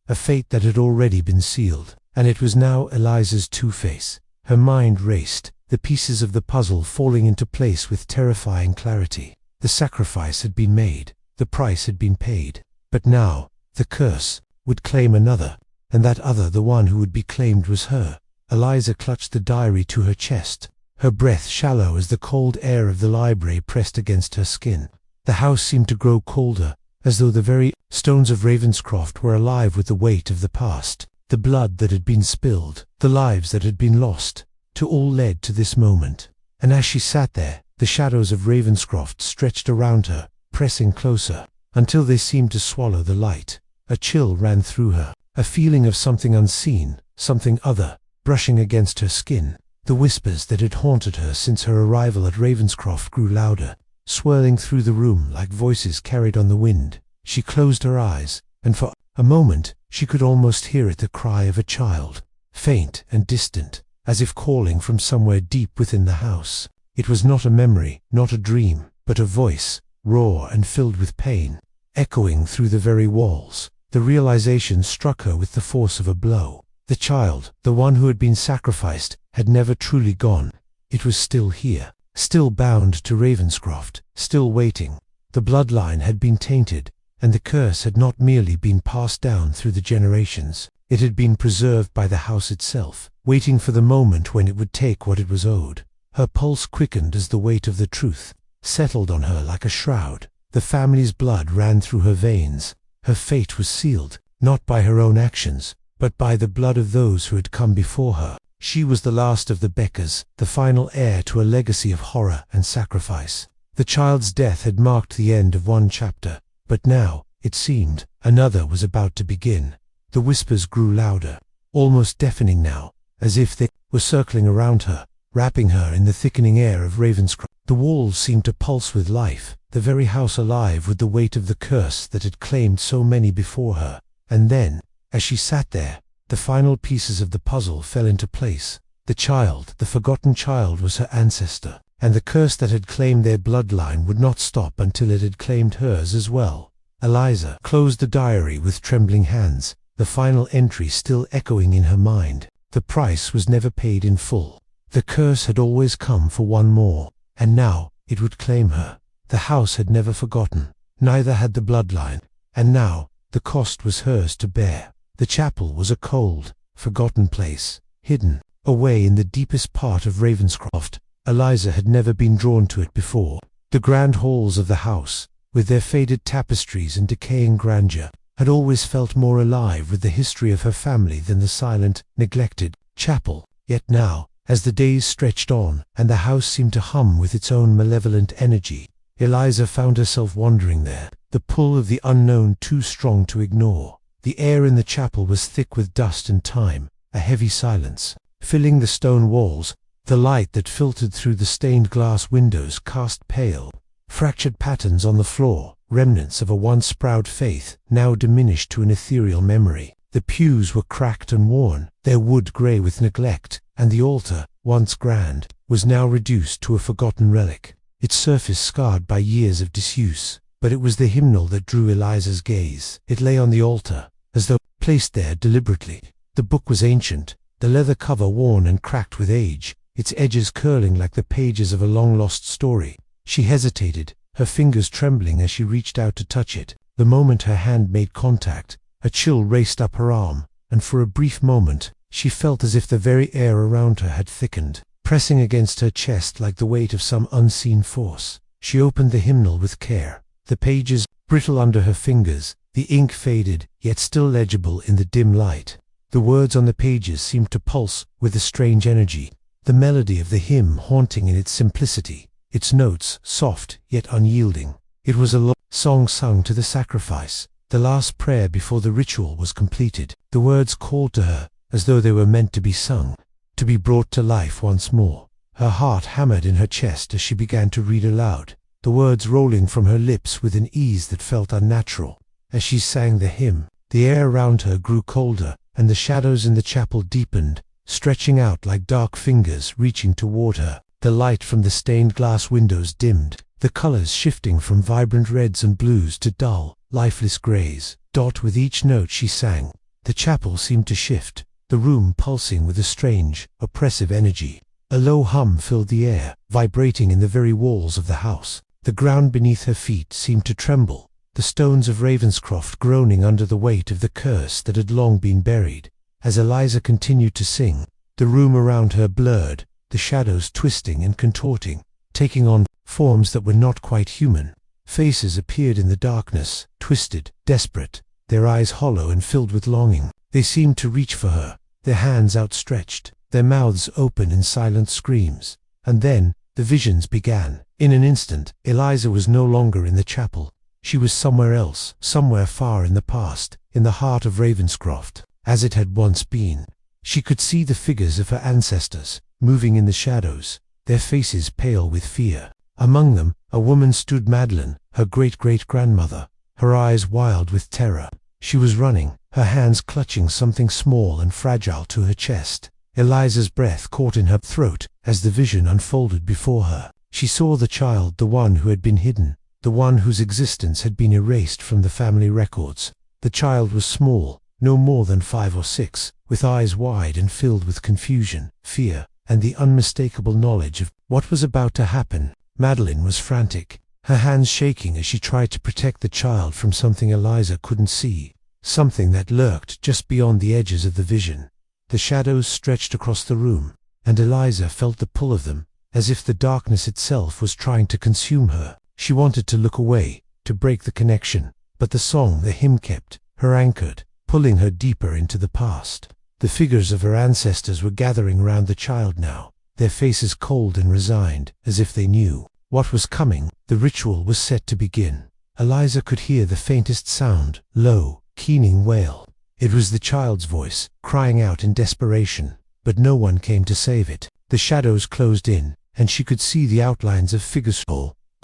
that had already been sealed, and it was now Eliza's two-face. Her mind raced, the pieces of the puzzle falling into place with terrifying clarity. The sacrifice had been made, the price had been paid, but now, the curse would claim another, and that other, the one who would be claimed, was her. Eliza clutched the diary to her chest, her breath shallow as the cold air of the library pressed against her skin. The house seemed to grow colder, as though the very stones of Ravenscroft were alive with the weight of the past. The blood that had been spilled, the lives that had been lost, to all led to this moment. And as she sat there, the shadows of Ravenscroft stretched around her, pressing closer, until they seemed to swallow the light. A chill ran through her, a feeling of something unseen, something other, brushing against her skin. The whispers that had haunted her since her arrival at Ravenscroft grew louder, swirling through the room like voices carried on the wind. She closed her eyes, and for a moment she could almost hear it, the cry of a child, faint and distant, as if calling from somewhere deep within the house. It was not a memory, not a dream, but a voice, raw and filled with pain, echoing through the very walls. The realization struck her with the force of a blow. The child, the one who had been sacrificed, had never truly gone. It was still here, still bound to Ravenscroft, still waiting. The bloodline had been tainted, and the curse had not merely been passed down through the generations. It had been preserved by the house itself, waiting for the moment when it would take what it was owed. Her pulse quickened as the weight of the truth settled on her like a shroud. The family's blood ran through her veins. Her fate was sealed, not by her own actions, but by the blood of those who had come before her. She was the last of the Beckers, the final heir to a legacy of horror and sacrifice. The child's death had marked the end of one chapter, but now, it seemed, another was about to begin. The whispers grew louder, almost deafening now, as if they were circling around her, wrapping her in the thickening air of Ravenscroft. The walls seemed to pulse with life, the very house alive with the weight of the curse that had claimed so many before her. And then, as she sat there, The final pieces of the puzzle fell into place. The child, the forgotten child, was her ancestor, and the curse that had claimed their bloodline would not stop until it had claimed hers as well. Eliza closed the diary with trembling hands, the final entry still echoing in her mind. The price was never paid in full. The curse had always come for one more, and now it would claim her. The house had never forgotten, neither had the bloodline, and now the cost was hers to bear. The chapel was a cold, forgotten place, hidden away in the deepest part of Ravenscroft. Eliza had never been drawn to it before. The grand halls of the house, with their faded tapestries and decaying grandeur, had always felt more alive with the history of her family than the silent, neglected chapel. Yet now, as the days stretched on, and the house seemed to hum with its own malevolent energy, Eliza found herself wandering there, the pull of the unknown too strong to ignore. The air in the chapel was thick with dust and time, a heavy silence filling the stone walls. The light that filtered through the stained glass windows cast pale, fractured patterns on the floor, remnants of a once proud faith, now diminished to an ethereal memory. The pews were cracked and worn, their wood grey with neglect, and the altar, once grand, was now reduced to a forgotten relic, its surface scarred by years of disuse. But it was the hymnal that drew Eliza's gaze. It lay on the altar, as though placed there deliberately. The book was ancient, the leather cover worn and cracked with age, its edges curling like the pages of a long-lost story. She hesitated, her fingers trembling as she reached out to touch it. The moment her hand made contact, a chill raced up her arm, and for a brief moment, she felt as if the very air around her had thickened, pressing against her chest like the weight of some unseen force. She opened the hymnal with care. The pages, brittle under her fingers, the ink faded, yet still legible in the dim light. The words on the pages seemed to pulse with a strange energy, the melody of the hymn haunting in its simplicity, its notes soft yet unyielding. It was a song sung to the sacrifice, the last prayer before the ritual was completed. The words called to her, as though they were meant to be sung, to be brought to life once more. Her heart hammered in her chest as she began to read aloud, the words rolling from her lips with an ease that felt unnatural. As she sang the hymn, the air around her grew colder, and the shadows in the chapel deepened, stretching out like dark fingers reaching toward her. The light from the stained glass windows dimmed, the colors shifting from vibrant reds and blues to dull, lifeless grays. With each note she sang, the chapel seemed to shift, the room pulsing with a strange, oppressive energy. A low hum filled the air, vibrating in the very walls of the house. The ground beneath her feet seemed to tremble, the stones of Ravenscroft groaning under the weight of the curse that had long been buried. As Eliza continued to sing, the room around her blurred, the shadows twisting and contorting, taking on forms that were not quite human. Faces appeared in the darkness, twisted, desperate, their eyes hollow and filled with longing. They seemed to reach for her, their hands outstretched, their mouths open in silent screams. And then, the visions began. In an instant, Eliza was no longer in the chapel. She was somewhere else, somewhere far in the past, in the heart of Ravenscroft, as it had once been. She could see the figures of her ancestors, moving in the shadows, their faces pale with fear. Among them, a woman stood, Madeline, her great-great-grandmother, her eyes wild with terror. She was running, her hands clutching something small and fragile to her chest. Eliza's breath caught in her throat as the vision unfolded before her. She saw the child, the one who had been hidden, the one whose existence had been erased from the family records. The child was small, no more than 5 or 6, with eyes wide and filled with confusion, fear, and the unmistakable knowledge of what was about to happen. Madeline was frantic, her hands shaking as she tried to protect the child from something Eliza couldn't see, something that lurked just beyond the edges of the vision. The shadows stretched across the room, and Eliza felt the pull of them, as if the darkness itself was trying to consume her. She wanted to look away, to break the connection, but the song, the hymn kept her anchored, pulling her deeper into the past. The figures of her ancestors were gathering round the child now, their faces cold and resigned, as if they knew what was coming. The ritual was set to begin. Eliza could hear the faintest sound, low, keening wail. It was the child's voice, crying out in desperation, but no one came to save it. The shadows closed in, and she could see the outlines of figures,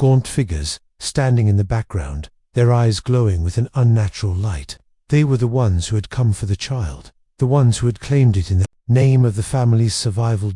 gaunt figures, standing in the background, their eyes glowing with an unnatural light. They were the ones who had come for the child. the ones who had claimed it in the name of the family's survival.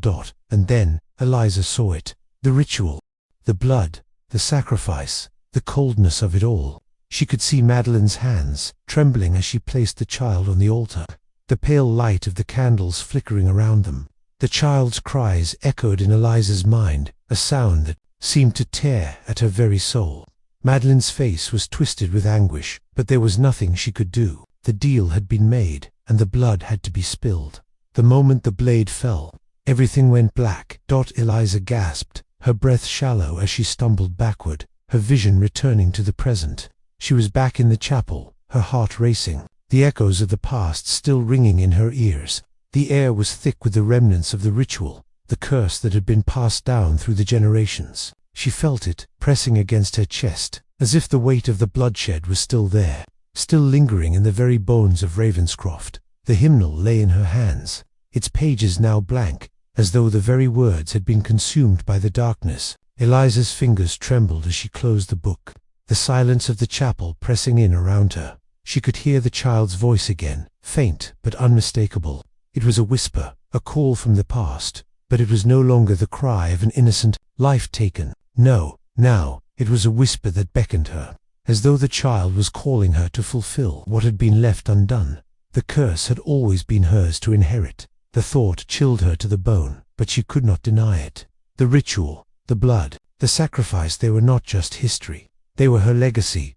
And then, Eliza saw it. The ritual, the blood, the sacrifice, the coldness of it all. She could see Madeline's hands, trembling as she placed the child on the altar, the pale light of the candles flickering around them. The child's cries echoed in Eliza's mind, a sound that seemed to tear at her very soul. Madeline's face was twisted with anguish, but there was nothing she could do. The deal had been made, and the blood had to be spilled. The moment the blade fell, everything went black. Eliza gasped, her breath shallow as she stumbled backward, her vision returning to the present. She was back in the chapel, her heart racing, the echoes of the past still ringing in her ears. The air was thick with the remnants of the ritual, the curse that had been passed down through the generations. She felt it, pressing against her chest, as if the weight of the bloodshed was still there, still lingering in the very bones of Ravenscroft. The hymnal lay in her hands, its pages now blank, as though the very words had been consumed by the darkness. Eliza's fingers trembled as she closed the book, the silence of the chapel pressing in around her. She could hear the child's voice again, faint but unmistakable. It was a whisper, a call from the past, but it was no longer the cry of an innocent life taken. No, now, it was a whisper that beckoned her, as though the child was calling her to fulfill what had been left undone. The curse had always been hers to inherit. The thought chilled her to the bone, but she could not deny it. The ritual, the blood, the sacrifice, they were not just history. They were her legacy.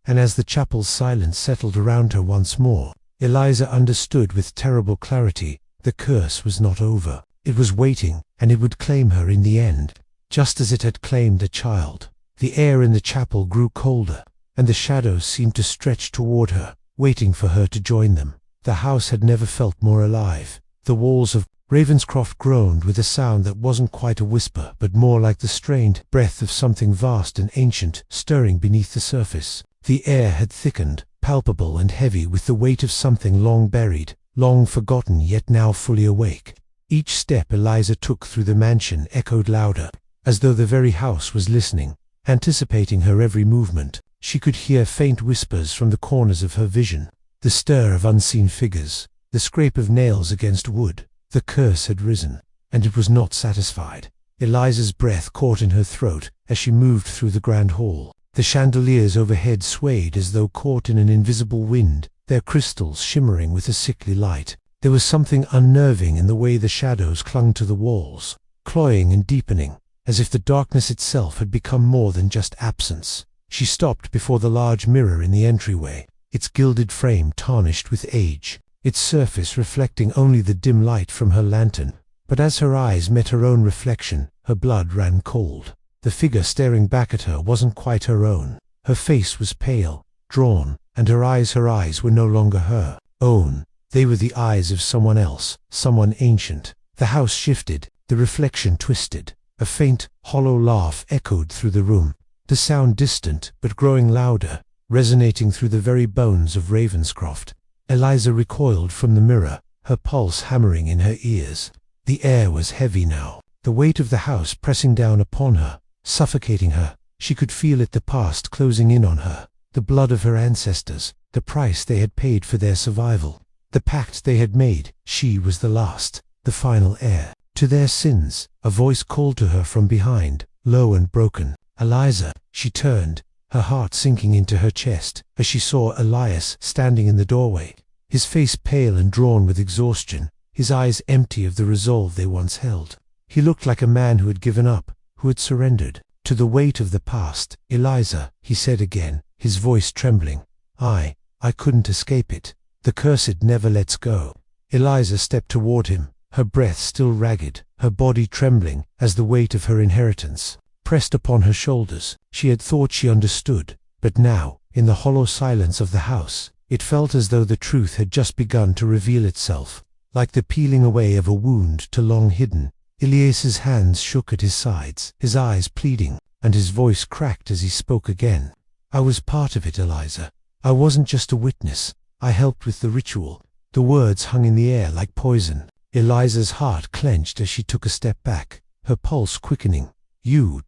And as the chapel's silence settled around her once more, Eliza understood with terrible clarity, the curse was not over. It was waiting, and it would claim her in the end, just as it had claimed a child. The air in the chapel grew colder, and the shadows seemed to stretch toward her, waiting for her to join them. The house had never felt more alive. The walls of Ravenscroft groaned with a sound that wasn't quite a whisper, but more like the strained breath of something vast and ancient, stirring beneath the surface. The air had thickened, palpable and heavy with the weight of something long buried, long forgotten yet now fully awake. Each step Eliza took through the mansion echoed louder, as though the very house was listening, anticipating her every movement. She could hear faint whispers from the corners of her vision, the stir of unseen figures, the scrape of nails against wood. The curse had risen, and it was not satisfied. Eliza's breath caught in her throat as she moved through the grand hall. The chandeliers overhead swayed as though caught in an invisible wind, their crystals shimmering with a sickly light. There was something unnerving in the way the shadows clung to the walls, cloying and deepening, as if the darkness itself had become more than just absence. She stopped before the large mirror in the entryway, its gilded frame tarnished with age, its surface reflecting only the dim light from her lantern. But as her eyes met her own reflection, her blood ran cold. The figure staring back at her wasn't quite her own. Her face was pale, drawn, and her eyes were no longer her own. They were the eyes of someone else, someone ancient. The house shifted, the reflection twisted. A faint, hollow laugh echoed through the room, the sound distant but growing louder, resonating through the very bones of Ravenscroft. Eliza recoiled from the mirror, her pulse hammering in her ears. The air was heavy now, the weight of the house pressing down upon her, suffocating her. She could feel it, the past closing in on her, the blood of her ancestors, the price they had paid for their survival, the pact they had made. She was the last, the final heir to their sins. A voice called to her from behind, low and broken. Eliza. She turned, her heart sinking into her chest, as she saw Elias standing in the doorway, his face pale and drawn with exhaustion, his eyes empty of the resolve they once held. He looked like a man who had given up, who had surrendered to the weight of the past. "Eliza," he said again, his voice trembling. I couldn't escape it. The curse never lets go." Eliza stepped toward him, her breath still ragged, her body trembling as the weight of her inheritance pressed upon her shoulders. She had thought she understood, but now, in the hollow silence of the house, it felt as though the truth had just begun to reveal itself, like the peeling away of a wound too long hidden. Elias's hands shook at his sides, his eyes pleading, and his voice cracked as he spoke again. "I was part of it, Eliza. I wasn't just a witness. I helped with the ritual." The words hung in the air like poison. Eliza's heart clenched as she took a step back, her pulse quickening. "You ...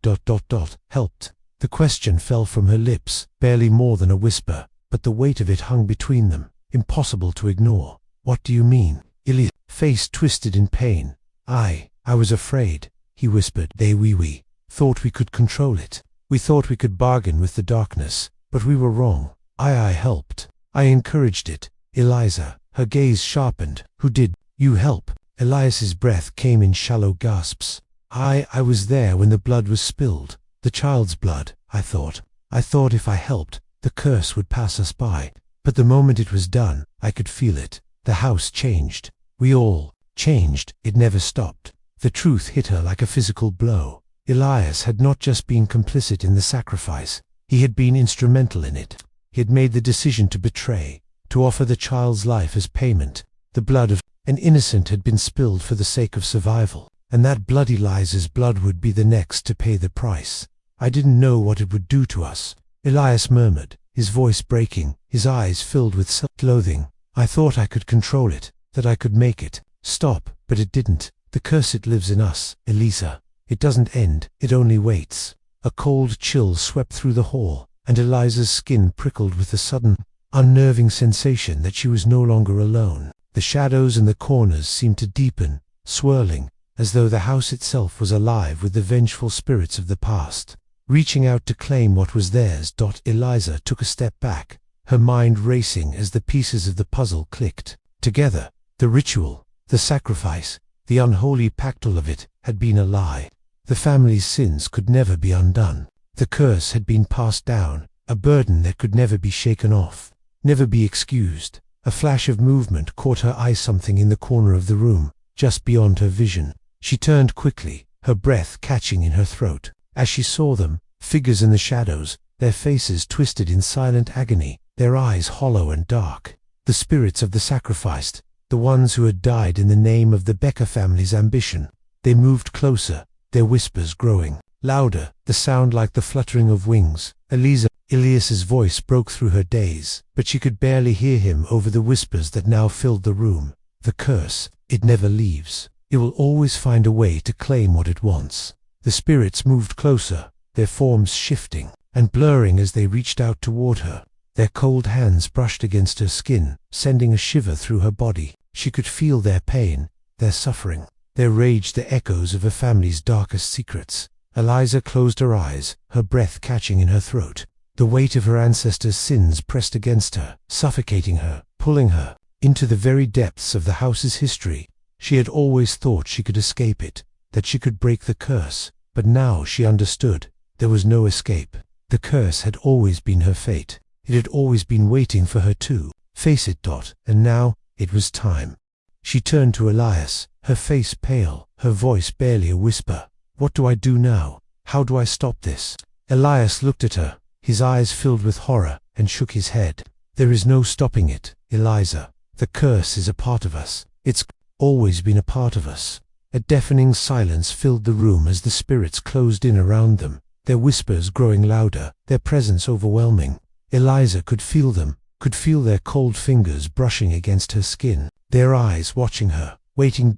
helped." The question fell from her lips, barely more than a whisper, but the weight of it hung between them, impossible to ignore. What do you mean? Eliza's face twisted in pain. I was afraid, he whispered. We thought we could control it. We thought we could bargain with the darkness, but we were wrong. I helped. I encouraged it. Eliza, her gaze sharpened. Who did you help? Elias's breath came in shallow gasps. I was there when the blood was spilled. The child's blood, I thought. I thought if I helped, the curse would pass us by. But the moment it was done, I could feel it. The house changed. We all changed. It never stopped. The truth hit her like a physical blow. Elias had not just been complicit in the sacrifice. He had been instrumental in it. He had made the decision to betray, to offer the child's life as payment. The blood of an innocent had been spilled for the sake of survival, and that blood Eliza's blood would be the next to pay the price. I didn't know what it would do to us, Elias murmured, his voice breaking, his eyes filled with self-loathing. I thought I could control it, that I could make it stop, but it didn't. The curse, it lives in us, Eliza. It doesn't end, it only waits. A cold chill swept through the hall, and Eliza's skin prickled with the sudden, unnerving sensation that she was no longer alone. The shadows in the corners seemed to deepen, swirling, as though the house itself was alive with the vengeful spirits of the past, reaching out to claim what was theirs. Eliza took a step back, her mind racing as the pieces of the puzzle clicked together. The ritual, the sacrifice, the unholy pact, all of it had been a lie. The family's sins could never be undone. The curse had been passed down, a burden that could never be shaken off, never be excused. A flash of movement caught her eye, something in the corner of the room, just beyond her vision. She turned quickly, her breath catching in her throat. As she saw them, figures in the shadows, their faces twisted in silent agony, their eyes hollow and dark. The spirits of the sacrificed, the ones who had died in the name of the Becker family's ambition. They moved closer, their whispers growing louder, the sound like the fluttering of wings. Elias's voice broke through her daze, but she could barely hear him over the whispers that now filled the room. The curse, it never leaves. It will always find a way to claim what it wants. The spirits moved closer, their forms shifting and blurring as they reached out toward her. Their cold hands brushed against her skin, sending a shiver through her body. She could feel their pain, their suffering, their rage, the echoes of her family's darkest secrets. Eliza closed her eyes, her breath catching in her throat. The weight of her ancestors' sins pressed against her, suffocating her, pulling her into the very depths of the house's history. She had always thought she could escape it, that she could break the curse, but now she understood. There was no escape. The curse had always been her fate. It had always been waiting for her to face it. And now, it was time. She turned to Elias, her face pale, her voice barely a whisper. What do I do now? How do I stop this? Elias looked at her, his eyes filled with horror, and shook his head. There is no stopping it, Eliza. The curse is a part of us. It's always been a part of us. A deafening silence filled the room as the spirits closed in around them, their whispers growing louder, their presence overwhelming. Eliza could feel them, could feel their cold fingers brushing against her skin, their eyes watching her, waiting.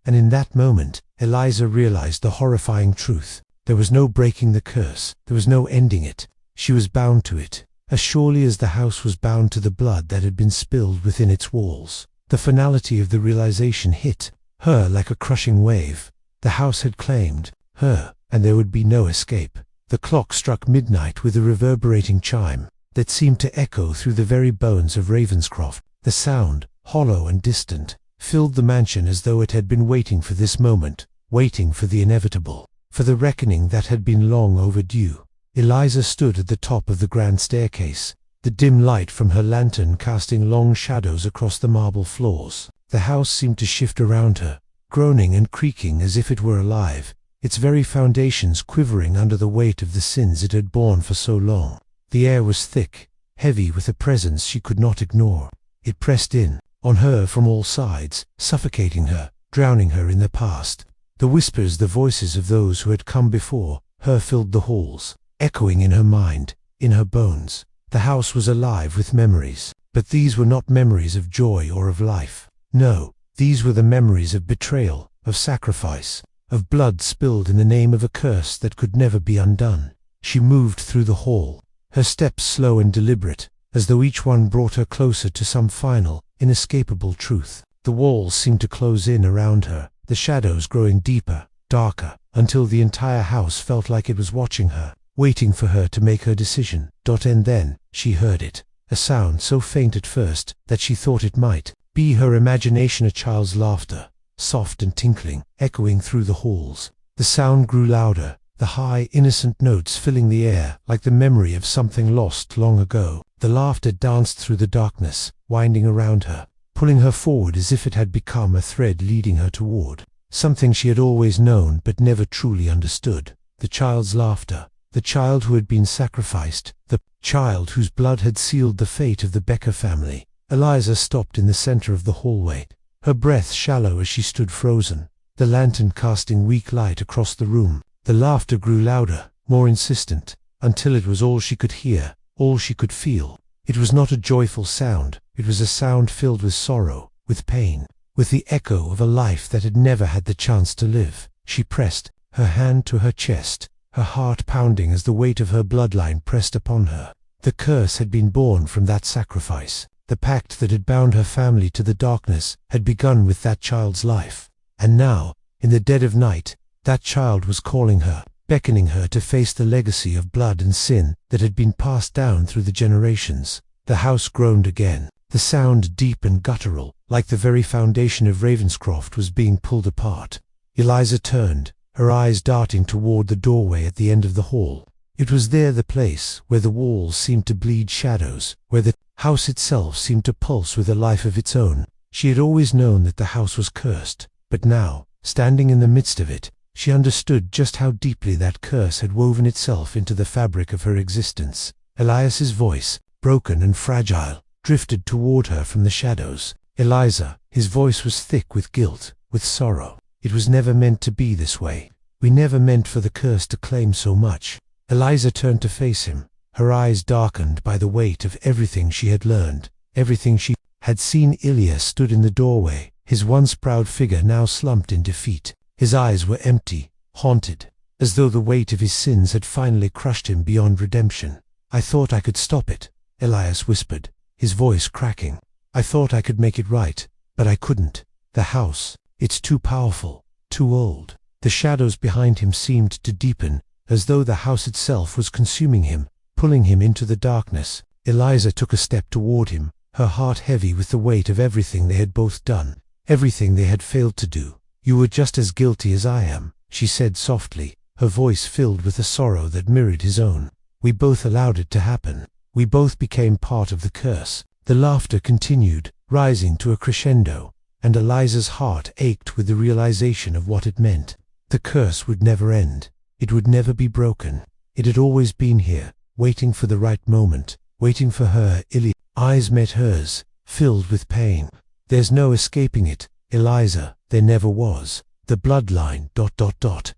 And in that moment, Eliza realized the horrifying truth. There was no breaking the curse, there was no ending it. She was bound to it, as surely as the house was bound to the blood that had been spilled within its walls. The finality of the realization hit her like a crushing wave. The house had claimed her, and there would be no escape. The clock struck midnight with a reverberating chime that seemed to echo through the very bones of Ravenscroft. The sound, hollow and distant, filled the mansion as though it had been waiting for this moment, waiting for the inevitable, for the reckoning that had been long overdue. Eliza stood at the top of the grand staircase, the dim light from her lantern casting long shadows across the marble floors. The house seemed to shift around her, groaning and creaking as if it were alive, its very foundations quivering under the weight of the sins it had borne for so long. The air was thick, heavy with a presence she could not ignore. It pressed in on her from all sides, suffocating her, drowning her in the past. The whispers, the voices of those who had come before her filled the halls, echoing in her mind, in her bones. The house was alive with memories, but these were not memories of joy or of life. No, these were the memories of betrayal, of sacrifice, of blood spilled in the name of a curse that could never be undone. She moved through the hall, her steps slow and deliberate, as though each one brought her closer to some final, inescapable truth. The walls seemed to close in around her, the shadows growing deeper, darker, until the entire house felt like it was watching her, waiting for her to make her decision. And then, she heard it. A sound so faint at first that she thought it might be her imagination, a child's laughter, soft and tinkling, echoing through the halls. The sound grew louder, the high, innocent notes filling the air like the memory of something lost long ago. The laughter danced through the darkness, winding around her, pulling her forward as if it had become a thread leading her toward something she had always known but never truly understood. The child's laughter, the child who had been sacrificed, the child whose blood had sealed the fate of the Becker family. Eliza stopped in the center of the hallway, her breath shallow as she stood frozen, the lantern casting weak light across the room. The laughter grew louder, more insistent, until it was all she could hear, all she could feel. It was not a joyful sound, it was a sound filled with sorrow, with pain, with the echo of a life that had never had the chance to live. She pressed her hand to her chest, her heart pounding as the weight of her bloodline pressed upon her. The curse had been born from that sacrifice. The pact that had bound her family to the darkness had begun with that child's life. And now, in the dead of night, that child was calling her, beckoning her to face the legacy of blood and sin that had been passed down through the generations. The house groaned again. The sound, deep and guttural, like the very foundation of Ravenscroft, was being pulled apart. Eliza turned, her eyes darting toward the doorway at the end of the hall. It was there, the place where the walls seemed to bleed shadows, where the house itself seemed to pulse with a life of its own. She had always known that the house was cursed, but now, standing in the midst of it, she understood just how deeply that curse had woven itself into the fabric of her existence. Elias's voice, broken and fragile, drifted toward her from the shadows. Eliza, his voice was thick with guilt, with sorrow. It was never meant to be this way. We never meant for the curse to claim so much. Eliza turned to face him, her eyes darkened by the weight of everything she had learned, everything she had seen. Ilya stood in the doorway, his once proud figure now slumped in defeat. His eyes were empty, haunted, as though the weight of his sins had finally crushed him beyond redemption. "I thought I could stop it," Elias whispered, his voice cracking. "I thought I could make it right, but I couldn't. The house, it's too powerful, too old." The shadows behind him seemed to deepen, as though the house itself was consuming him, pulling him into the darkness. Eliza took a step toward him, her heart heavy with the weight of everything they had both done, everything they had failed to do. "You were just as guilty as I am," she said softly, her voice filled with a sorrow that mirrored his own. "We both allowed it to happen. We both became part of the curse." The laughter continued, rising to a crescendo, and Eliza's heart ached with the realization of what it meant. The curse would never end. It would never be broken. It had always been here, waiting for the right moment, waiting for her. Ilya's eyes met hers, filled with pain. "There's no escaping it, Eliza. There never was. The bloodline, ...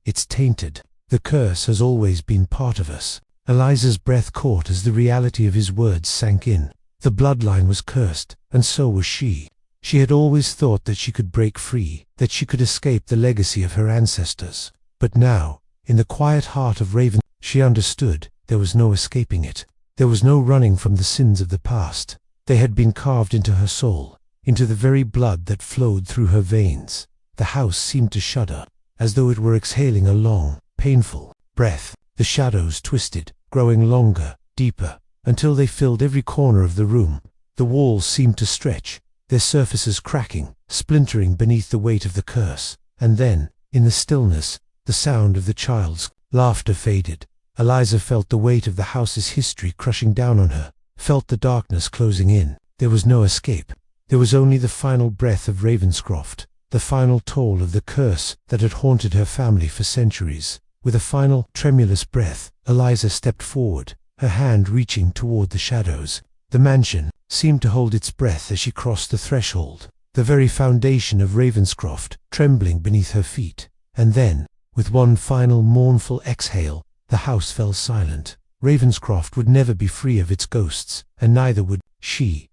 It's tainted. The curse has always been part of us." Eliza's breath caught as the reality of his words sank in. The bloodline was cursed, and so was she. She had always thought that she could break free, that she could escape the legacy of her ancestors. But now, in the quiet heart of Raven, she understood there was no escaping it. There was no running from the sins of the past. They had been carved into her soul, into the very blood that flowed through her veins. The house seemed to shudder, as though it were exhaling a long, painful breath. The shadows twisted, growing longer, deeper, until they filled every corner of the room. The walls seemed to stretch, their surfaces cracking, splintering beneath the weight of the curse. And then, in the stillness, the sound of the child's laughter faded. Eliza felt the weight of the house's history crushing down on her, felt the darkness closing in. There was no escape. There was only the final breath of Ravenscroft, the final toll of the curse that had haunted her family for centuries. With a final, tremulous breath, Eliza stepped forward, her hand reaching toward the shadows. The mansion seemed to hold its breath as she crossed the threshold, the very foundation of Ravenscroft trembling beneath her feet. And then, with one final mournful exhale, the house fell silent. Ravenscroft would never be free of its ghosts, and neither would she.